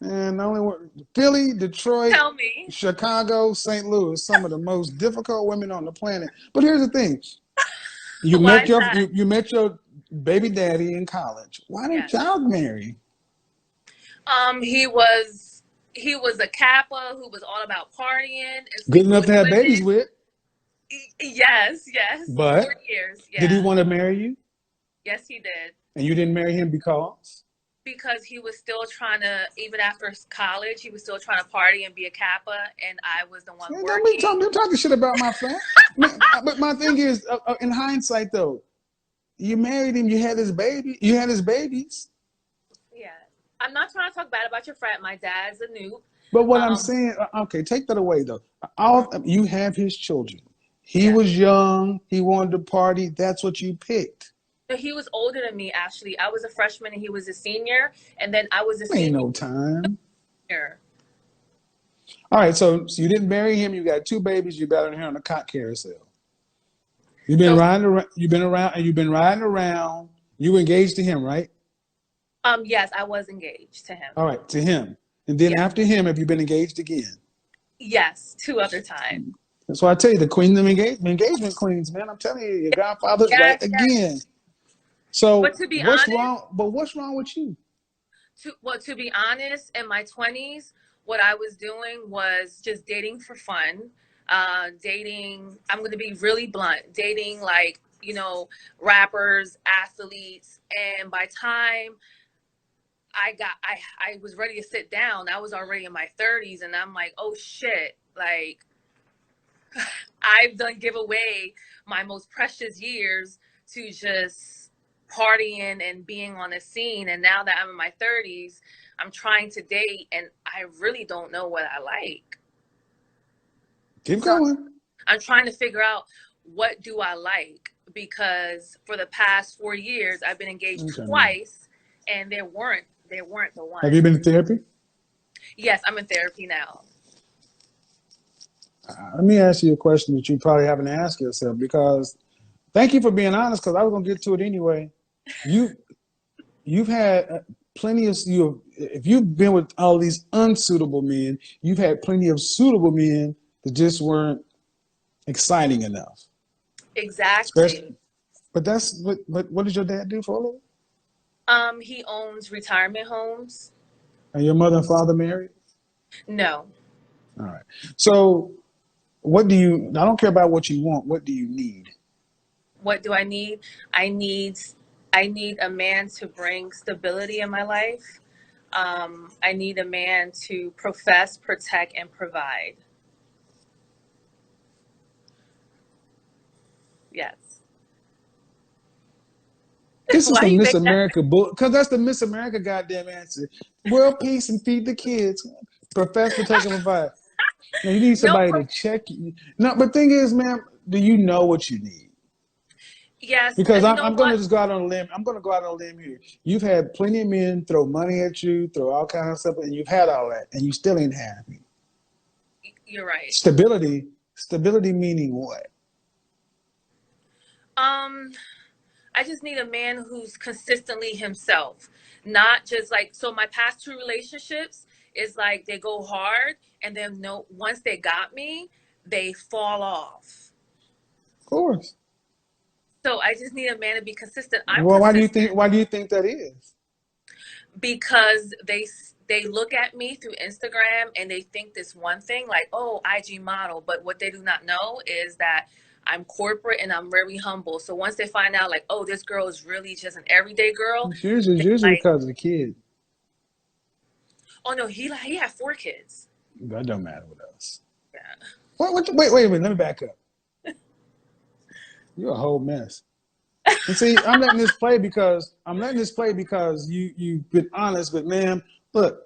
And the only one, Philly, Detroit, Tell me. Chicago, St. Louis, some of the most difficult women on the planet. But here's the thing: you Why met is that? you met your baby daddy in college. Why didn't Yes. y'all marry? He was a Kappa who was all about partying and Good sleeping enough with to have babies women. with, Yes. 4 but years. did he Yeah. want to marry you? Yes, he did. And you didn't marry him because? Because he was still trying to, even after college, he was still trying to party and be a Kappa, and I was the one Don't be working. talking shit about my friend. But my thing is, in hindsight, though, you married him. You had his baby. You had his babies. Yeah. I'm not trying to talk bad about your friend. My dad's a noob. But what I'm saying, okay, take that away though. You have his children. He Yeah. was young. He wanted to party. That's what you picked. So he was older than me, actually. I was a freshman and he was a senior, and then I was a Ain't senior. no time. All right, so you didn't marry him. You got 2 babies. You got on here on the cock carousel. You've been So, riding around. You've been riding around. You were engaged to him, right? yes, I was engaged to him. All right, to him. And then Yeah. after him, have you been engaged again? Yes, 2 other times. That's why I tell you, the queen of engagement queens, man. I'm telling you, your godfather's right Yes. again. So But to be what's honest, wrong? But what's wrong with you? to be honest, in my 20s, what I was doing was just dating for fun, Dating, I'm going to be really blunt, dating like, you know, rappers, athletes. And by time I was ready to sit down, I was already in my 30s, and I'm like, oh shit, like I've done give away my most precious years to just partying and being on the scene. And now that I'm in my 30s, I'm trying to date, and I really don't know what I like. Keep So going. I'm trying to figure out, what do I like? Because for the past 4 years, I've been engaged Okay. twice, and they weren't the one. Have you been in therapy? Yes, I'm in therapy now. Let me ask you a question that you probably haven't asked yourself, because thank you for being honest, because I was going to get to it anyway. You've had plenty of, if you've been with all these unsuitable men, you've had plenty of suitable men that just weren't exciting enough. Exactly. But that's what does your dad do for a living? He owns retirement homes. Are your mother and father married? No. All right. So what do you, I don't care about what you want, what do you need? What do I need? I need a man to bring stability in my life. I need a man to profess, protect, and provide. Yes. This is Why some you Miss think that? America bull, because that's the Miss America goddamn answer. World peace and feed the kids. Profess, protect, and provide. Now you need No, somebody to check you. No, but thing is, man, do you know what you need? yes, Because and you know I'm going to what? just go out on a limb. I'm going to go out on a limb here. You've had plenty of men throw money at you, throw all kinds of stuff, and you've had all that, and you still ain't happy. You're right. Stability meaning what? I just need a man who's consistently himself, not just like, so my past 2 relationships is like, they go hard, and then once they got me, they fall off. Of course. So I just need a man to be consistent. I'm Well, consistent. why do you think that is? Because they look at me through Instagram and they think this one thing, like, oh, IG model, but what they do not know is that I'm corporate and I'm very humble. So once they find out, like, oh, this girl is really just an everyday girl, It's usually they like, because of the kid. oh no, he had 4 kids. That don't matter with us. Yeah. Wait a minute. Let me back up. You're a whole mess. And see, I'm letting this play because you've been honest. But man, look,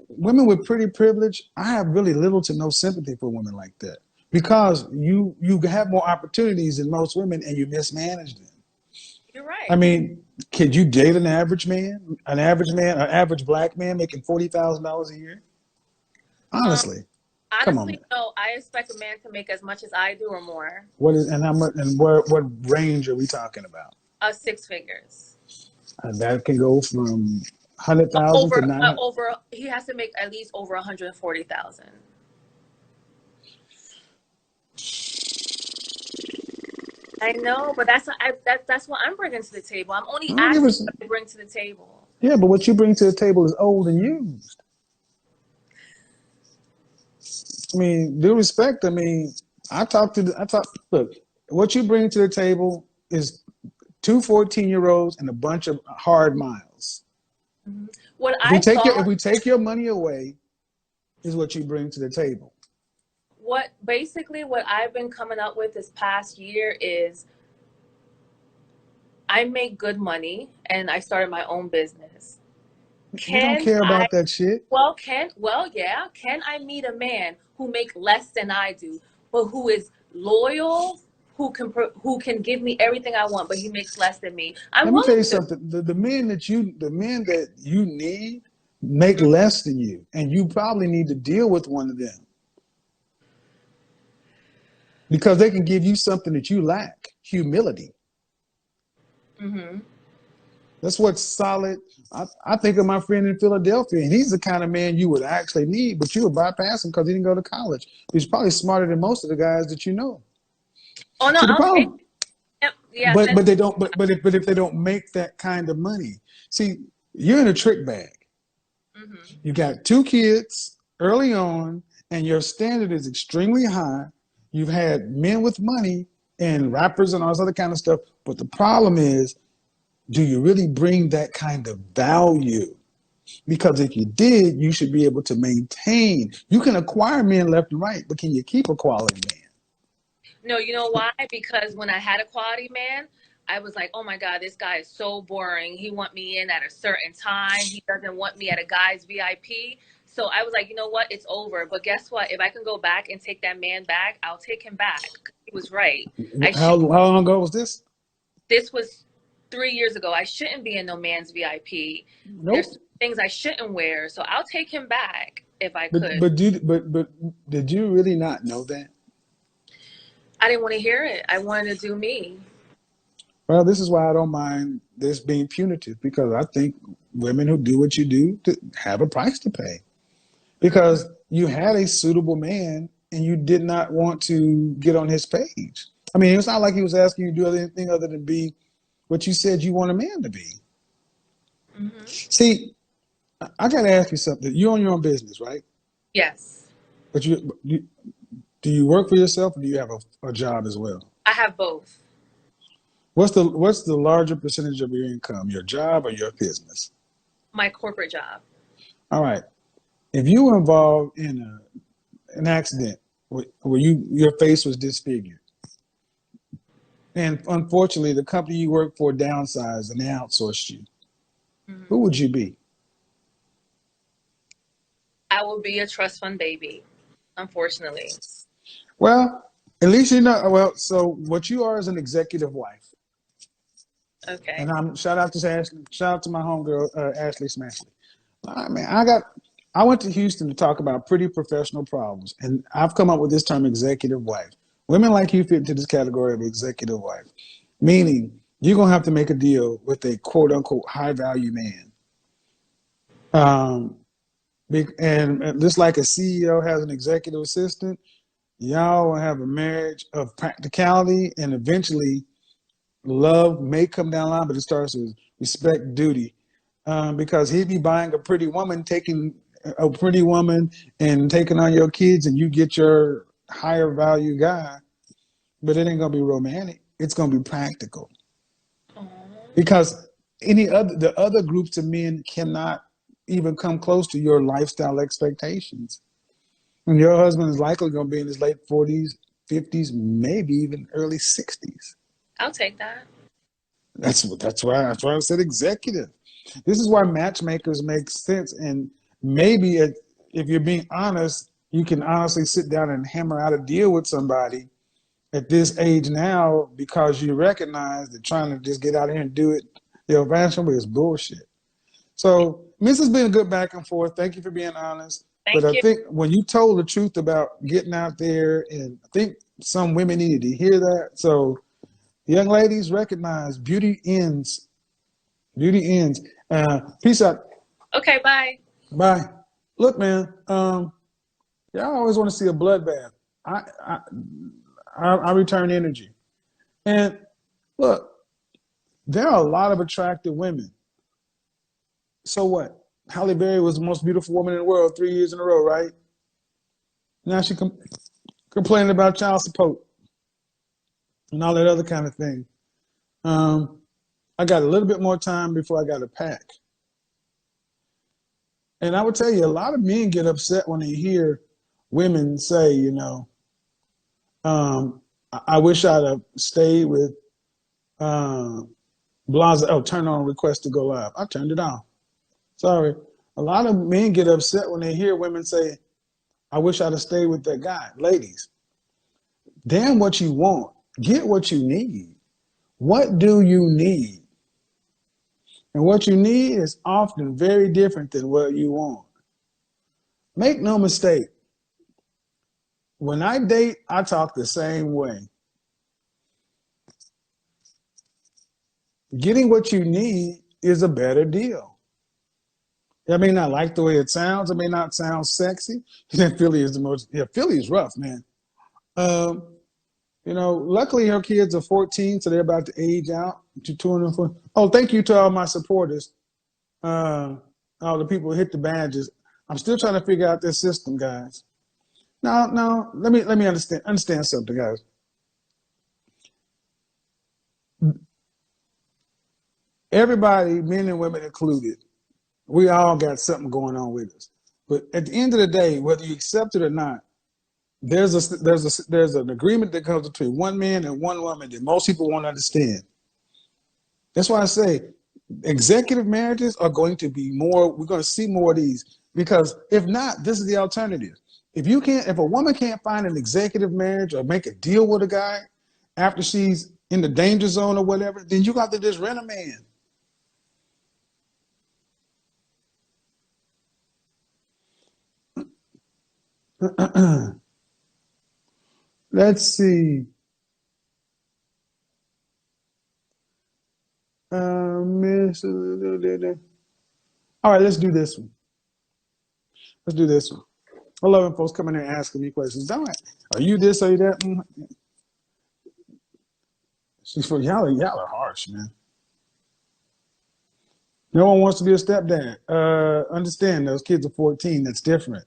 women with pretty privilege, I have really little to no sympathy for women like that, because you have more opportunities than most women, and you mismanage them. You're right. I mean, could you date an average black man making $40,000 a year? Honestly, come on, Honestly, man. no, I expect a man to make as much as I do or more. What is and how much and what range are we talking about? 6 figures. That can go from 100,000 to 900. He has to make at least over 140,000. I know, but that's what I'm bringing to the table. I'm only asking what I bring to the table. Yeah, but what you bring to the table is old and used. I mean, due respect. I mean, look, what you bring to the table is 2 14-year-olds and a bunch of hard miles. Mm-hmm. If we take your money away, is what you bring to the table. What I've been coming up with this past year is, I make good money and I started my own business. You don't care about that shit. Can I meet a man who make less than I do, but who is loyal, who can give me everything I want, but he makes less than me? Let me tell you something. The men that you need make less than you, and you probably need to deal with one of them, because they can give you something that you lack: humility. Mm-hmm. That's what's solid. I think of my friend in Philadelphia, and he's the kind of man you would actually need, but you would bypass him because he didn't go to college. He's probably smarter than most of the guys that you know. Oh no, yeah. But they don't. But if they don't make that kind of money, see, you're in a trick bag. Mm-hmm. You got 2 kids early on, and your standard is extremely high. You've had men with money and rappers and all this other kind of stuff. But the problem is, do you really bring that kind of value? Because if you did, you should be able to maintain. You can acquire men left and right, but can you keep a quality man? No, you know why? Because when I had a quality man, I was like, oh my God, this guy is so boring. He want me in at a certain time. He doesn't want me at a guy's VIP. So I was like, you know what? It's over. But guess what? If I can go back and take that man back, I'll take him back. He was right. How long ago was this? This was 3 years ago. I shouldn't be in no man's VIP. Nope. There's things I shouldn't wear. So I'll take him back if I could. But did you really not know that? I didn't want to hear it. I wanted to do me. Well, this is why I don't mind this being punitive, because I think women who do what you do have a price to pay. Because you had a suitable man and you did not want to get on his page. I mean, it's not like he was asking you to do anything other than be what you said you want a man to be. Mm-hmm. See, I got to ask you something. You own your own business, right? Yes. But do you work for yourself, or do you have a job as well? I have both. What's the larger percentage of your income, your job or your business? My corporate job. All right. If you were involved in an accident where your face was disfigured, and unfortunately the company you work for downsized and they outsourced you, Mm-hmm. who would you be? I will be a trust fund baby, unfortunately. Well, at least you know. Well, so what you are is an executive wife. Okay. And I'm shout out to my homegirl Ashley Smashley. I mean, I went to Houston to talk about pretty professional problems, and I've come up with this term, executive wife. Women like you fit into this category of executive wife, meaning you're gonna have to make a deal with a quote unquote high value man. And just like a CEO has an executive assistant, y'all will have a marriage of practicality, and eventually love may come down the line, but it starts with respect, duty. Because he'd be buying a pretty woman, taking on your kids, and you get your higher value guy, but it ain't gonna be romantic. It's gonna be practical. Because the other groups of men cannot even come close to your lifestyle expectations. And your husband is likely gonna be in his late 40s, 50s, maybe even early 60s. I'll take that. That's why I said executive. This is why matchmakers make sense. And maybe if you're being honest, you can honestly sit down and hammer out a deal with somebody at this age now, because you recognize that trying to just get out here and do it the old-fashioned way is bullshit. So this has been a good back and forth. Thank you for being honest. Thank I you. think when you told the truth about getting out there, and I think some women needed to hear that. So young ladies, recognize beauty ends. Beauty ends. Peace out. Okay, bye. Bye. Look, man, y'all always want to see a bloodbath. I return energy. And look, there are a lot of attractive women. So what? Halle Berry was the most beautiful woman in the world 3 years in a row, right? Now she complaining about child support and all that other kind of thing. I got a little bit more time before I got to pack. And I would tell you, a lot of men get upset when they hear women say, you know, I wish I'd have stayed with Blaze. Oh, turn on request to go live. I turned it off. Sorry. A lot of men get upset when they hear women say, I wish I'd have stayed with that guy. Ladies, damn what you want. Get what you need. What do you need? And what you need is often very different than what you want. Make no mistake. When I date, I talk the same way. Getting what you need is a better deal. I may not like the way it sounds. It may not sound sexy. Philly is Philly is rough, man. You know, luckily her kids are 14, so they're about to age out to 204. Oh, thank you to all my supporters. All the people who hit the badges. I'm still trying to figure out this system, guys. No. Let me understand something, guys. Everybody, men and women included, we all got something going on with us. But at the end of the day, whether you accept it or not, there's an agreement that comes between one man and one woman that most people won't understand. That's why I say executive marriages are going to be more. We're going to see more of these because if not, this is the alternative. If a woman can't find an executive marriage or make a deal with a guy after she's in the danger zone or whatever, then you got to just rent a man. Let's see. Miss. All right, let's do this one. I love when folks come in there asking me questions. All right, are you this? Are you that? She's for y'all are harsh, man. No one wants to be a stepdad. Understand those kids are 14. That's different.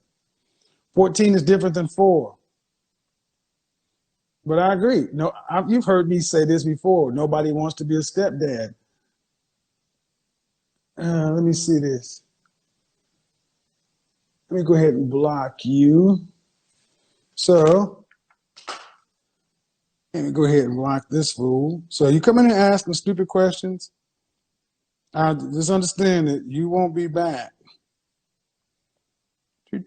14 is different than 4. But I agree. No, you've heard me say this before. Nobody wants to be a stepdad. Let me see this. Let me go ahead and block you. So, let me go ahead and block this fool. So you come in and ask them stupid questions. Just understand that you won't be back. I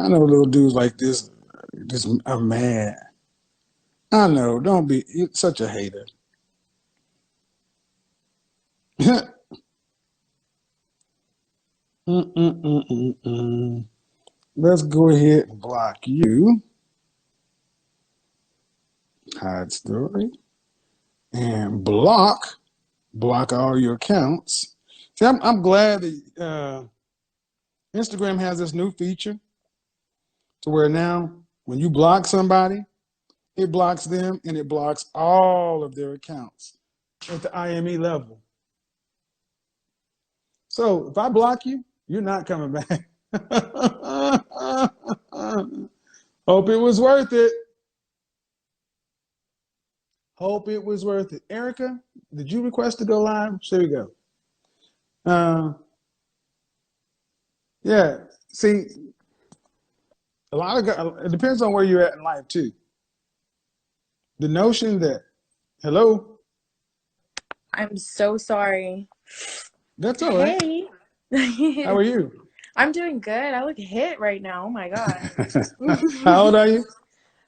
know little dudes like this just are mad. I know, don't be, you're such a hater. Let's go ahead and block you. Hide story. And block all your accounts. See, I'm glad that Instagram has this new feature to where now when you block somebody, it blocks them and it blocks all of their accounts at the IME level. So if I block you, you're not coming back. Hope it was worth it. Hope it was worth it. Erica, did you request to go live? There we go. Yeah, see, a lot of guys, it depends on where you're at in life too. The notion that, hello, I'm so sorry. that's all right. Hey. How are you? I'm doing good. I look hit right now. Oh my God. How old are you?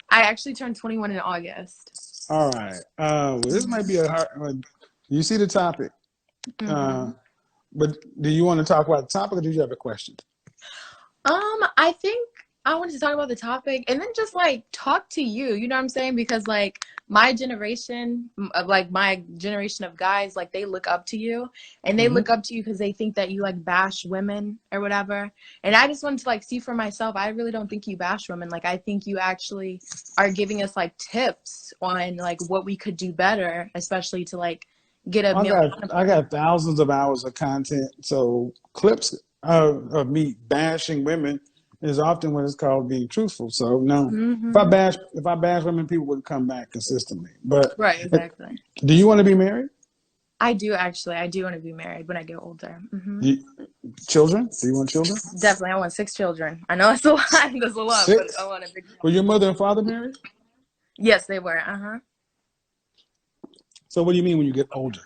I actually turned 21 in August. All right. Well, this might be a hard. You see the topic, but do you want to talk about the topic, or do you have a question? I think I wanted to talk about the topic and then just like talk to you. You know what I'm saying? Because like my generation of guys, like they look up to you, and they look up to you because they think that you like bash women or whatever. And I just wanted to like see for myself. I really don't think you bash women. Like I think you actually are giving us like tips on like what we could do better, especially to like get a male. I got thousands of hours of content, so clips of me bashing women is often what it's called being truthful. So no, if I bash women, people wouldn't come back consistently. But right, exactly. Do you want to be married? I do actually. I do want to be married when I get older. Children? Do you want children? Definitely. I want 6 children. I know that's a lot. That's a lot, 6? but I want a big. Were your mother and father married? Yes, they were. So what do you mean when you get older?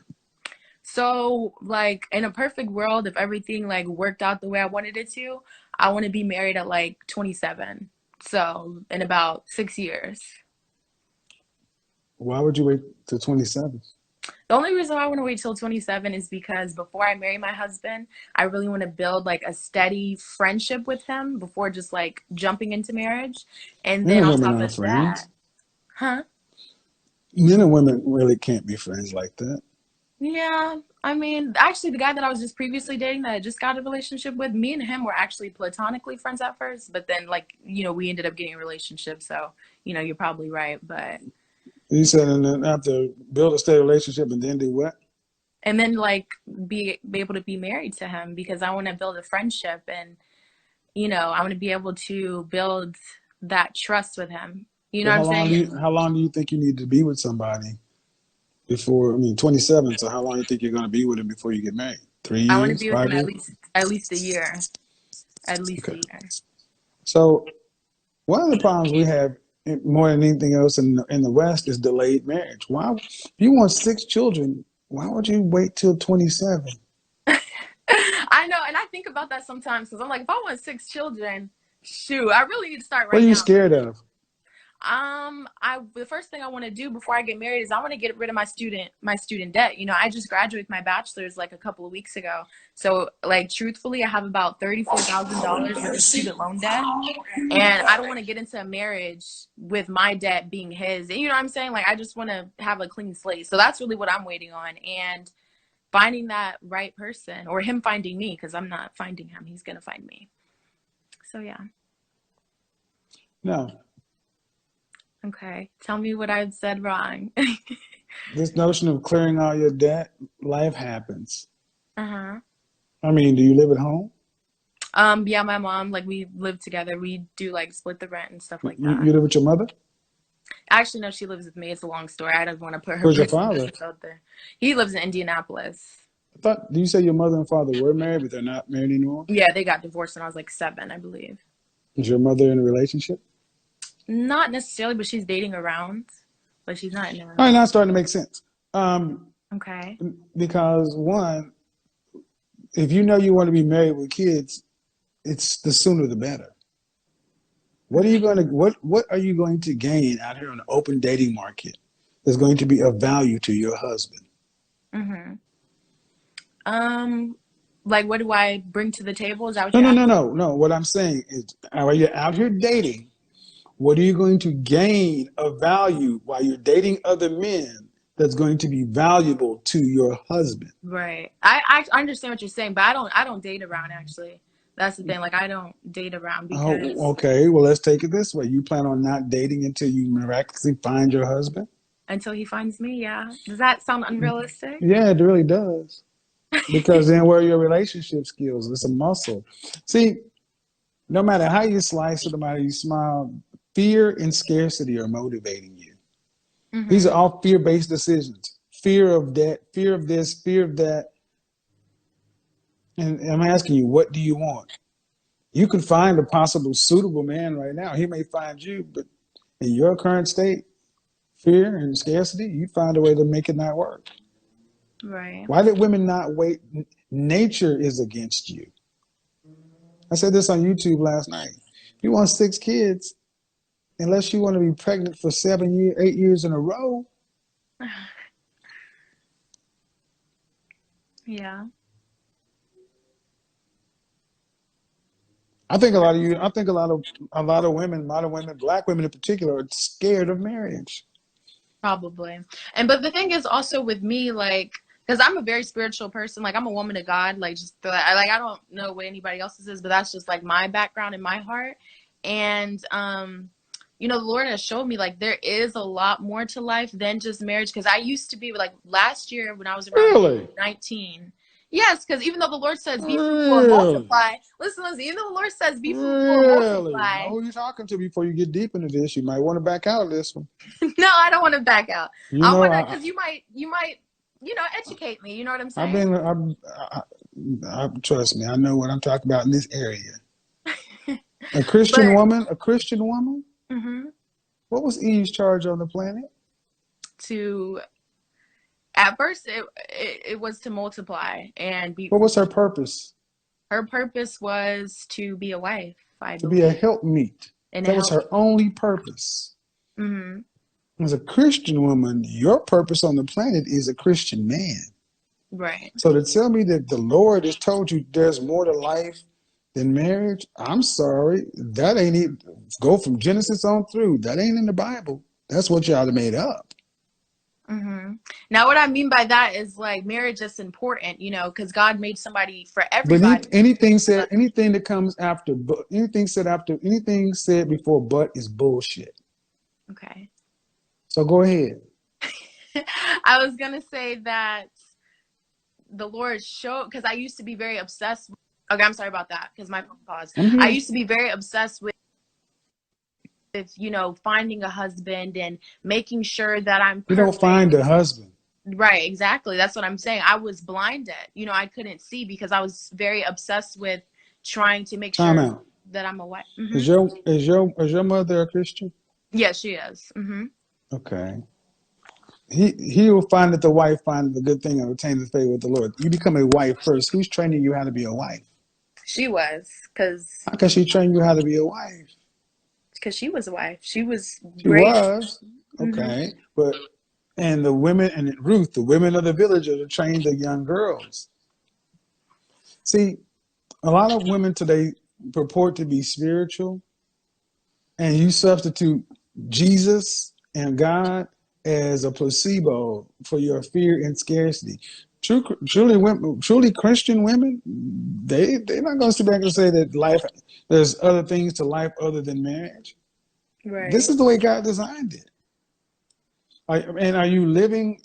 So like in a perfect world, if everything like worked out the way I wanted it to, I want to be married at like 27. So in about 6 years. Why would you wait till 27? The only reason why I want to wait till 27 is because before I marry my husband, I really want to build like a steady friendship with him before just like jumping into marriage. And then on top of that, men and women really can't be friends like that. Yeah, I mean, actually, the guy that I was just previously dating that I just got a relationship with, me and him were actually platonically friends at first, but then, like, you know, we ended up getting a relationship. So, you know, you're probably right, but you said and then after build a steady relationship and then do what? and then like be able to be married to him, because I want to build a friendship, and I want to be able to build that trust with him. You know So what I'm saying? how long do you think you need to be with somebody before? I mean, 27. So how long do you think you're going to be with him before you get married? 3 I want to years, be with 5 him years? at least a year. At least a Okay. year. So one of the problems we have more than anything else in the West is delayed marriage. Why, if you want 6 children, why would you wait till 27? I know, and I think about that sometimes, because I'm like, if I want 6 children, shoot, I really need to start What right are you now. scared of? The first thing I want to do before I get married is I want to get rid of my student debt. I just graduated with my bachelor's like a couple of weeks ago. So like truthfully, I have about $34,000 worth of student loan debt, and I don't want to get into a marriage with my debt being his. And you know what I'm saying? Like, I just want to have a clean slate. So that's really what I'm waiting on, and finding that right person, or him finding me, because I'm not finding him. He's gonna find me. So yeah. No. Okay, tell me what I've said wrong. This notion of clearing all your debt, life happens. Uh-huh. I mean, do you live at home? Yeah, my mom, like, we live together. We do like split the rent and stuff like You that. live with your mother? Actually, no, she lives with me. It's a long story. I don't want to put her Where's your personal father? business out there. He lives in Indianapolis. Did you say your mother and father were married, but they're not married anymore? Yeah, they got divorced when I was like 7, I believe. Is your mother in a relationship? Not necessarily, but she's dating around. But she's not in a... All right, now it's starting to make sense. Okay. Because one, if you know you want to be married with kids, it's the sooner the better. What are you going to gain out here on the open dating market that's going to be of value to your husband? Mm-hmm. Like, what do I bring to the table? Is that what you're asking? No. What I'm saying is, while you're out here dating, what are you going to gain of value while you're dating other men that's going to be valuable to your husband? Right. I understand what you're saying, but I don't date around, actually. That's the thing. Like, I don't date around because... Oh, okay. Well, let's take it this way. You plan on not dating until you miraculously find your husband? Until he finds me, yeah. Does that sound unrealistic? Yeah, it really does. Because then where are your relationship skills? It's a muscle. See, no matter how you slice it, no matter how you smile, fear and scarcity are motivating you. Mm-hmm. These are all fear-based decisions. Fear of debt, fear of this, fear of that. And I'm asking you, what do you want? You could find a possible suitable man right now. He may find you, but in your current state, fear and scarcity, you find a way to make it not work. Right. Why did women not wait? Nature is against you. I said this on YouTube last night. You want 6 kids, unless you want to be pregnant for 8 years in a row. Yeah. I think a lot of women, modern women, black women in particular, are scared of marriage. Probably. But the thing is also with me, like, because I'm a very spiritual person, like, I'm a woman of God, like, I don't know what anybody else's is, but that's just like my background and my heart. And the Lord has showed me, like, there is a lot more to life than just marriage. Because I used to be, like, last year when I was around 19. Yes, because even though the Lord says be fruitful and multiply, listen, even though the Lord says be fruitful and multiply. Know who you're talking to before you get deep into this. You might want to back out of this one. No, I don't want to back out. I want to, because you might, educate me. You know what I'm saying? Trust me, I know what I'm talking about in this area. A Christian woman. Mm-hmm. What was Eve's charge on the planet? At first, it was to multiply and be. What was her purpose? Her purpose was to be a wife. To be a helpmeet. That was her only purpose. Mm-hmm. As a Christian woman, your purpose on the planet is a Christian man. Right. So to tell me that the Lord has told you there's more to life than marriage, I'm sorry. That ain't it. Go from Genesis on through. That ain't in the Bible. That's what y'all have made up. Mm-hmm. Now, what I mean by that is, like, marriage is important, because God made somebody for everybody. But anything said before but is bullshit. Okay. So go ahead. I was gonna say that the Lord showed, because I used to be very obsessed with, okay, I'm sorry about that because my phone paused. I'm I here. used to be very obsessed with, finding a husband and making sure that I'm You don't perfect. find a husband. Right, exactly. That's what I'm saying. I was blinded. I couldn't see because I was very obsessed with trying to make Time sure out. that I'm a wife. Is your mother a Christian? Yes, she is. Okay. He will find that the wife finds the good thing and obtain the favor of the Lord. You become a wife first. Who's training you how to be a wife? She was, because How can she train you how to be a wife? she was a wife. She was She great. was. Okay. But and the women and Ruth, the women of the village are to train the young girls. See, a lot of women today purport to be spiritual, and you substitute Jesus and God as a placebo for your fear and scarcity. Truly Christian women, they're not going to sit back and say that there's other things to life other than marriage. Right. This is the way God designed it. And are you living?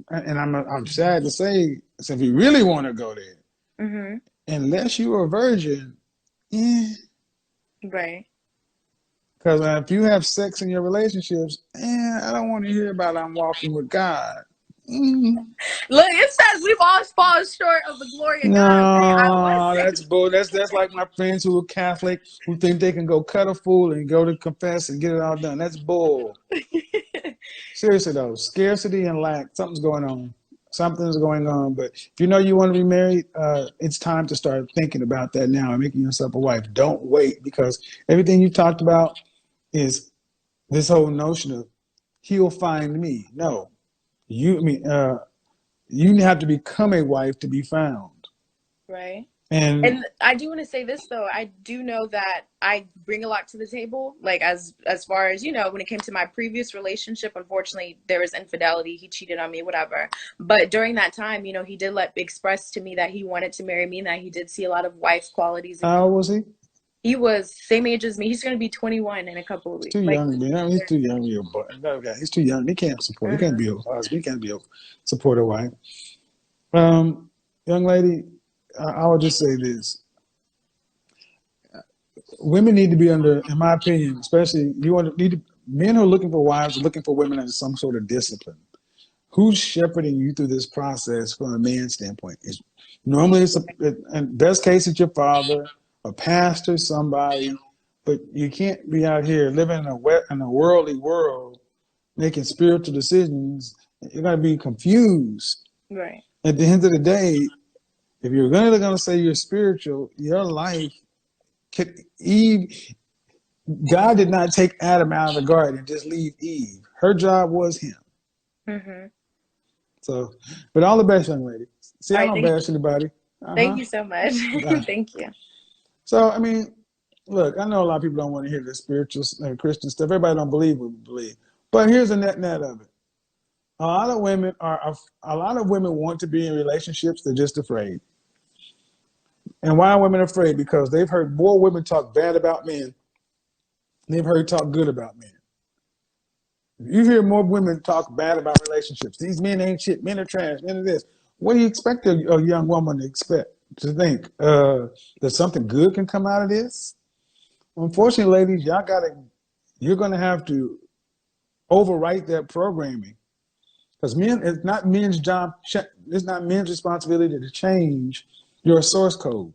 And I'm sad to say, so if you really want to go there, unless you're a virgin, Right. because if you have sex in your relationships, I don't want to hear about I'm walking with God. Look, it says we've all fallen short of the glory of God. No, that's bull. That's like my friends who are Catholic who think they can go cut a fool and go to confess and get it all done. That's bull. Seriously though, scarcity and lack, something's going on. Something's going on. But if you know you want to be married, it's time to start thinking about that now and making yourself a wife. Don't wait, because everything you talked about is this whole notion of he'll find me. No, you have to become a wife to be found. Right. And I do want to say this though. I do know that I bring a lot to the table. Like as far as, when it came to my previous relationship, unfortunately there was infidelity. He cheated on me, whatever. But during that time, he did express to me that he wanted to marry me and that he did see a lot of wife qualities. How old was he? He was same age as me. He's going to be 21 in a couple of weeks. Too young, man. He's too young to be a boy. No, he's too young. He can't support. He can't be a husband. He can't be a supportive wife. Young lady, I would just say this. Women need to be under, in my opinion, especially men who are looking for wives are looking for women under some sort of discipline. Who's shepherding you through this process from a man's standpoint? Normally, in best case, it's your father, a pastor, somebody, but you can't be out here living in a worldly world, making spiritual decisions. You're going to be confused. Right. At the end of the day, if you're going to say you're spiritual, your life, God did not take Adam out of the garden and just leave Eve. Her job was him. So, but all the best, young lady. See, I don't bash anybody. Thank you so much. Thank you. So, I mean, look, I know a lot of people don't want to hear the spiritual Christian stuff. Everybody don't believe what we believe. But here's the net of it. A lot of women want to be in relationships. They're just afraid. And why are women afraid? Because they've heard more women talk bad about men. They've heard talk good about men. You hear more women talk bad about relationships. These men ain't shit. Men are trash. Men are this. What do you expect a young woman to think? That something good can come out of this? Unfortunately, ladies, you're going to have to overwrite that programming. Because it's not men's job. It's not men's responsibility to change your source code.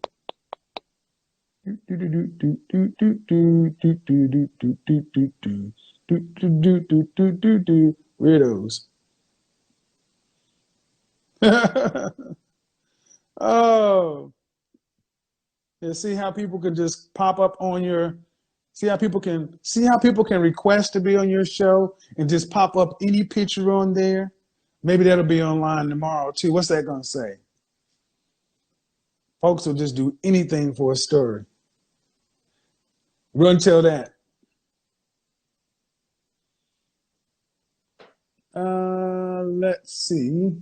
Weirdos. Oh, you see how people can just pop up on your. See how people can request to be on your show and just pop up any picture on there. Maybe that'll be online tomorrow too. What's that gonna say? Folks will just do anything for a story. Run tell that. Let's see.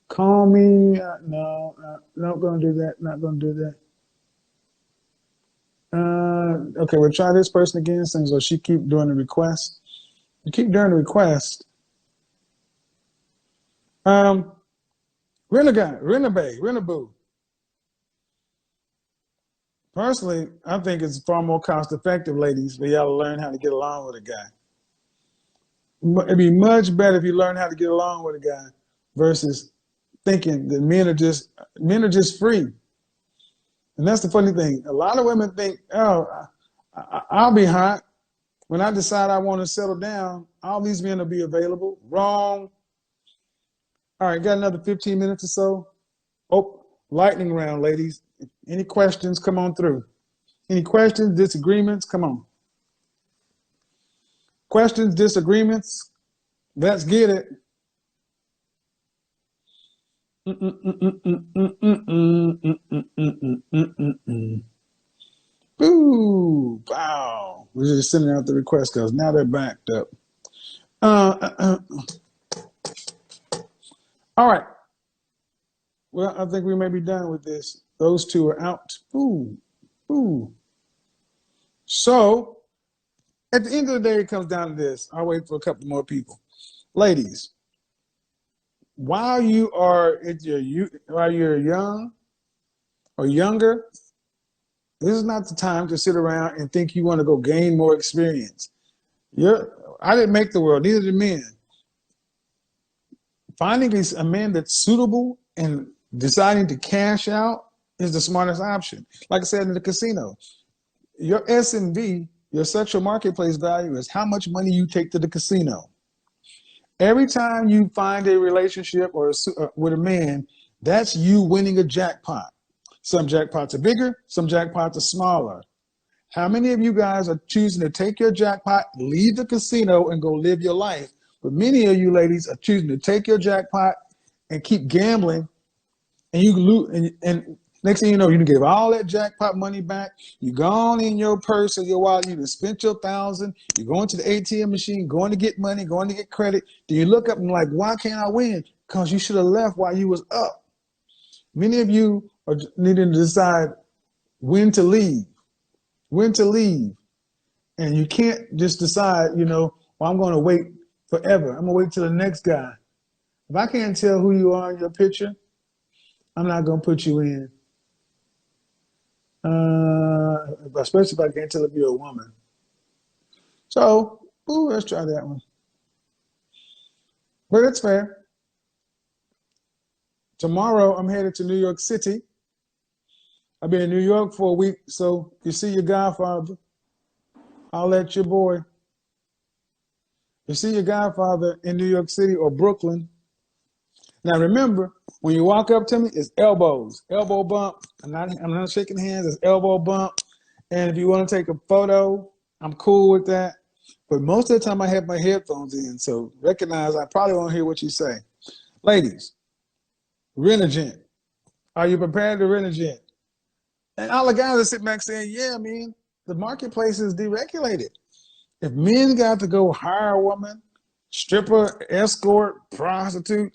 Call me. No, not gonna do that. Not gonna do that. Okay, we'll try this person again. So she keep doing the request. You keep doing the request. Renaboo. Personally, I think it's far more cost effective, ladies, for y'all to learn how to get along with a guy. It'd be much better if you learn how to get along with a guy versus thinking that men are just free. And that's the funny thing. A lot of women think, oh, I'll be hot. When I decide I want to settle down, all these men will be available. Wrong. All right, got another 15 minutes or so. Oh, lightning round, ladies. Any questions, come on through. Any questions, disagreements, come on. Questions, disagreements, let's get it. Ooh, wow. We're just sending out the request because now they're backed up. All right. Well, I think we may be done with this. Those two are out. Ooh. So, at the end of the day, it comes down to this. I'll wait for a couple more people. Ladies, while you're young or younger, this is not the time to sit around and think you want to go gain more experience. I didn't make the world, neither did men. Finding a man that's suitable and deciding to cash out is the smartest option. Like I said in the casino, your S&V, your sexual marketplace value, is how much money you take to the casino. Every time you find a relationship or with a man, that's you winning a jackpot. Some jackpots are bigger, some jackpots are smaller. How many of you guys are choosing to take your jackpot, leave the casino, and go live your life? But many of you ladies are choosing to take your jackpot and keep gambling, and you lose. And next thing you know, you give all that jackpot money back. You gone in your purse or your wallet. You done spent your $1,000. You're going to the ATM machine, going to get money, going to get credit. Then you look up and like, why can't I win? Because you should have left while you was up. Many of you are needing to decide when to leave. When to leave. And you can't just decide, well, I'm going to wait forever. I'm going to wait till the next guy. If I can't tell who you are in your picture, I'm not going to put you in. Especially if I can't tell if you're a woman. So, let's try that one. But it's fair. Tomorrow, I'm headed to New York City. I've been in New York for a week, so you see your godfather, I'll let your boy. You see your godfather in New York City or Brooklyn. Now remember, when you walk up to me, it's elbows, elbow bump. I'm not shaking hands, it's elbow bump. And if you want to take a photo, I'm cool with that. But most of the time I have my headphones in, so recognize I probably won't hear what you say. Ladies, rent a jet. Are you prepared to rent a jet? And all the guys are sitting back saying, yeah, man, the marketplace is deregulated. If men got to go hire a woman, stripper, escort, prostitute,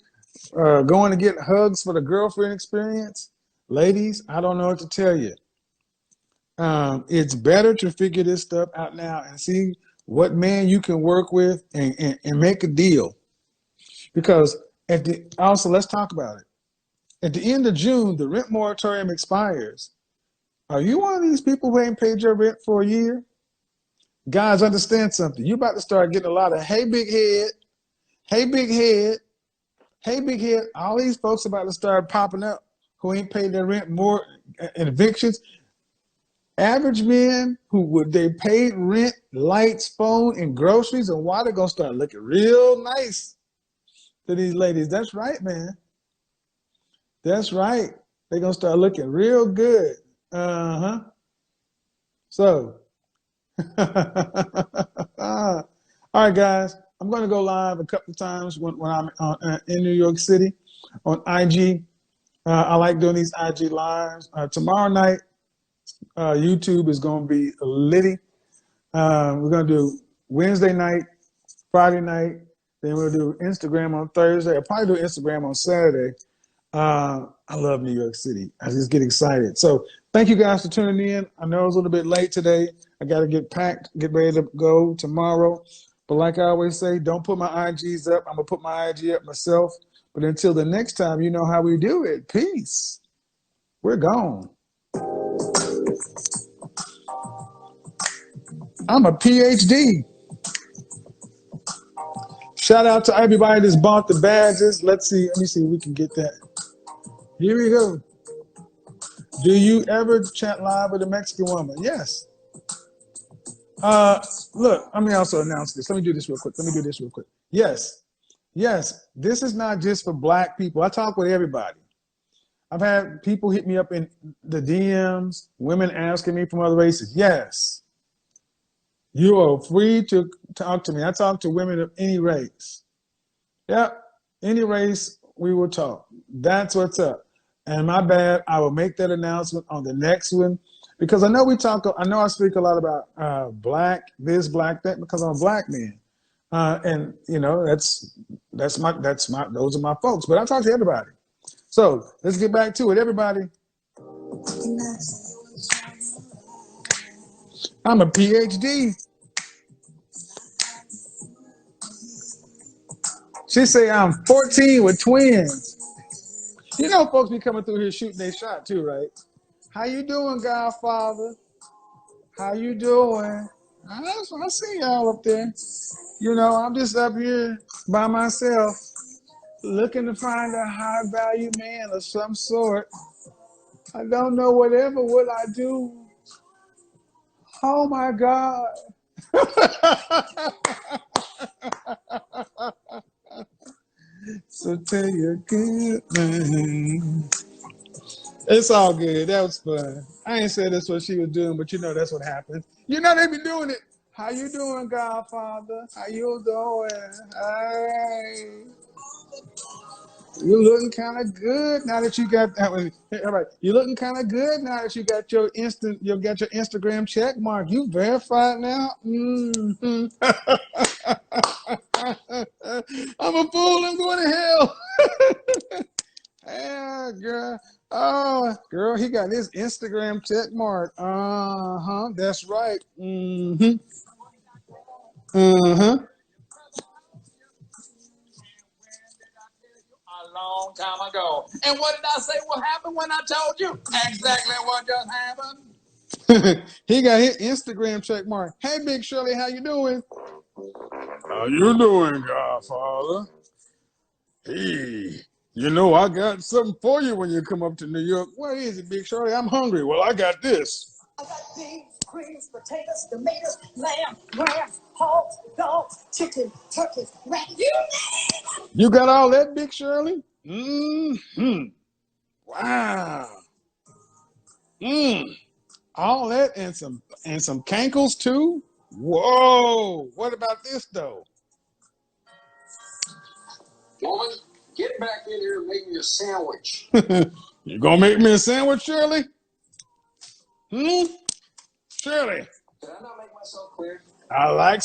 going to get hugs for the girlfriend experience, ladies, I don't know what to tell you. It's better to figure this stuff out now and see what man you can work with and make a deal. Because also, let's talk about it. At the end of June, the rent moratorium expires. Are you one of these people who ain't paid your rent for a year? Guys, understand something. You're about to start getting a lot of, hey, big head, hey, big head, hey, big head. All these folks about to start popping up who ain't paid their rent more and evictions. Average men they paid rent, lights, phone, and groceries and water gonna start looking real nice to these ladies. That's right, man. That's right. They're gonna start looking real good. So, all right, guys. I'm gonna go live a couple times when I'm in New York City on IG. I like doing these IG lives. Tomorrow night, YouTube is going to be litty. We're going to do Wednesday night, Friday night, then we'll do Instagram on Thursday. I'll probably do Instagram on Saturday. I love New York City. I just get excited. So thank you guys for tuning in. I know it was a little bit late today. I got to get packed, get ready to go tomorrow. But like I always say, don't put my IGs up. I'm going to put my IG up myself. But until the next time, you know how we do it. Peace. We're gone. I'm a PhD. Shout out to everybody that's bought the badges. Let me see if we can get that. Here we go. Do you ever chat live with a Mexican woman? Yes. Look, let me also announce this. Let me do this real quick. Yes. This is not just for black people. I talk with everybody. I've had people hit me up in the DMs, women asking me from other races. Yes. You are free to talk to me. I talk to women of any race. Yep. Any race, we will talk. That's what's up. And my bad, I will make that announcement on the next one because I know I speak a lot about black this, black that because I'm a black man, and you know those are my folks. But I talk to everybody. So let's get back to it, everybody. I'm a PhD. She say I'm 14 with twins. You know, folks be coming through here shooting their shot too, right? How you doing, Godfather? How you doing? I see y'all up there. You know, I'm just up here by myself, looking to find a high value man of some sort. I don't know whatever will I do. Oh my God. So tell your good man. It's all good. That was fun. I ain't said that's what she was doing, but you know that's what happened. You know they be doing it. How you doing, Godfather? How you doing? Hey. You looking kind of good now that you got that one. All right, you looking kind of good now that you got your Instagram check mark. You verified now. Mm-hmm. I'm a fool. I'm going to hell. Yeah, girl. Oh, girl, he got his Instagram check mark. That's right. Mm-hmm. Uh-huh. A long time ago. And what did I say what happened when I told you? Exactly what just happened. He got his Instagram check mark. Hey, Big Shirley, how you doing? How you doing, Godfather? Hey, you know I got something for you when you come up to New York. What is it, Big Shirley? I'm hungry. Well, I got this. I got beans, greens, potatoes, tomatoes, lamb, rams, hogs, dogs, chicken, turkeys, rat. You got all that, Big Shirley? Mm-hmm. Wow. All that and some cankles too? Whoa. What about this though? Woman, get back in here and make me a sandwich. You gonna make me a sandwich, Shirley? Shirley. Did I not make myself clear? I like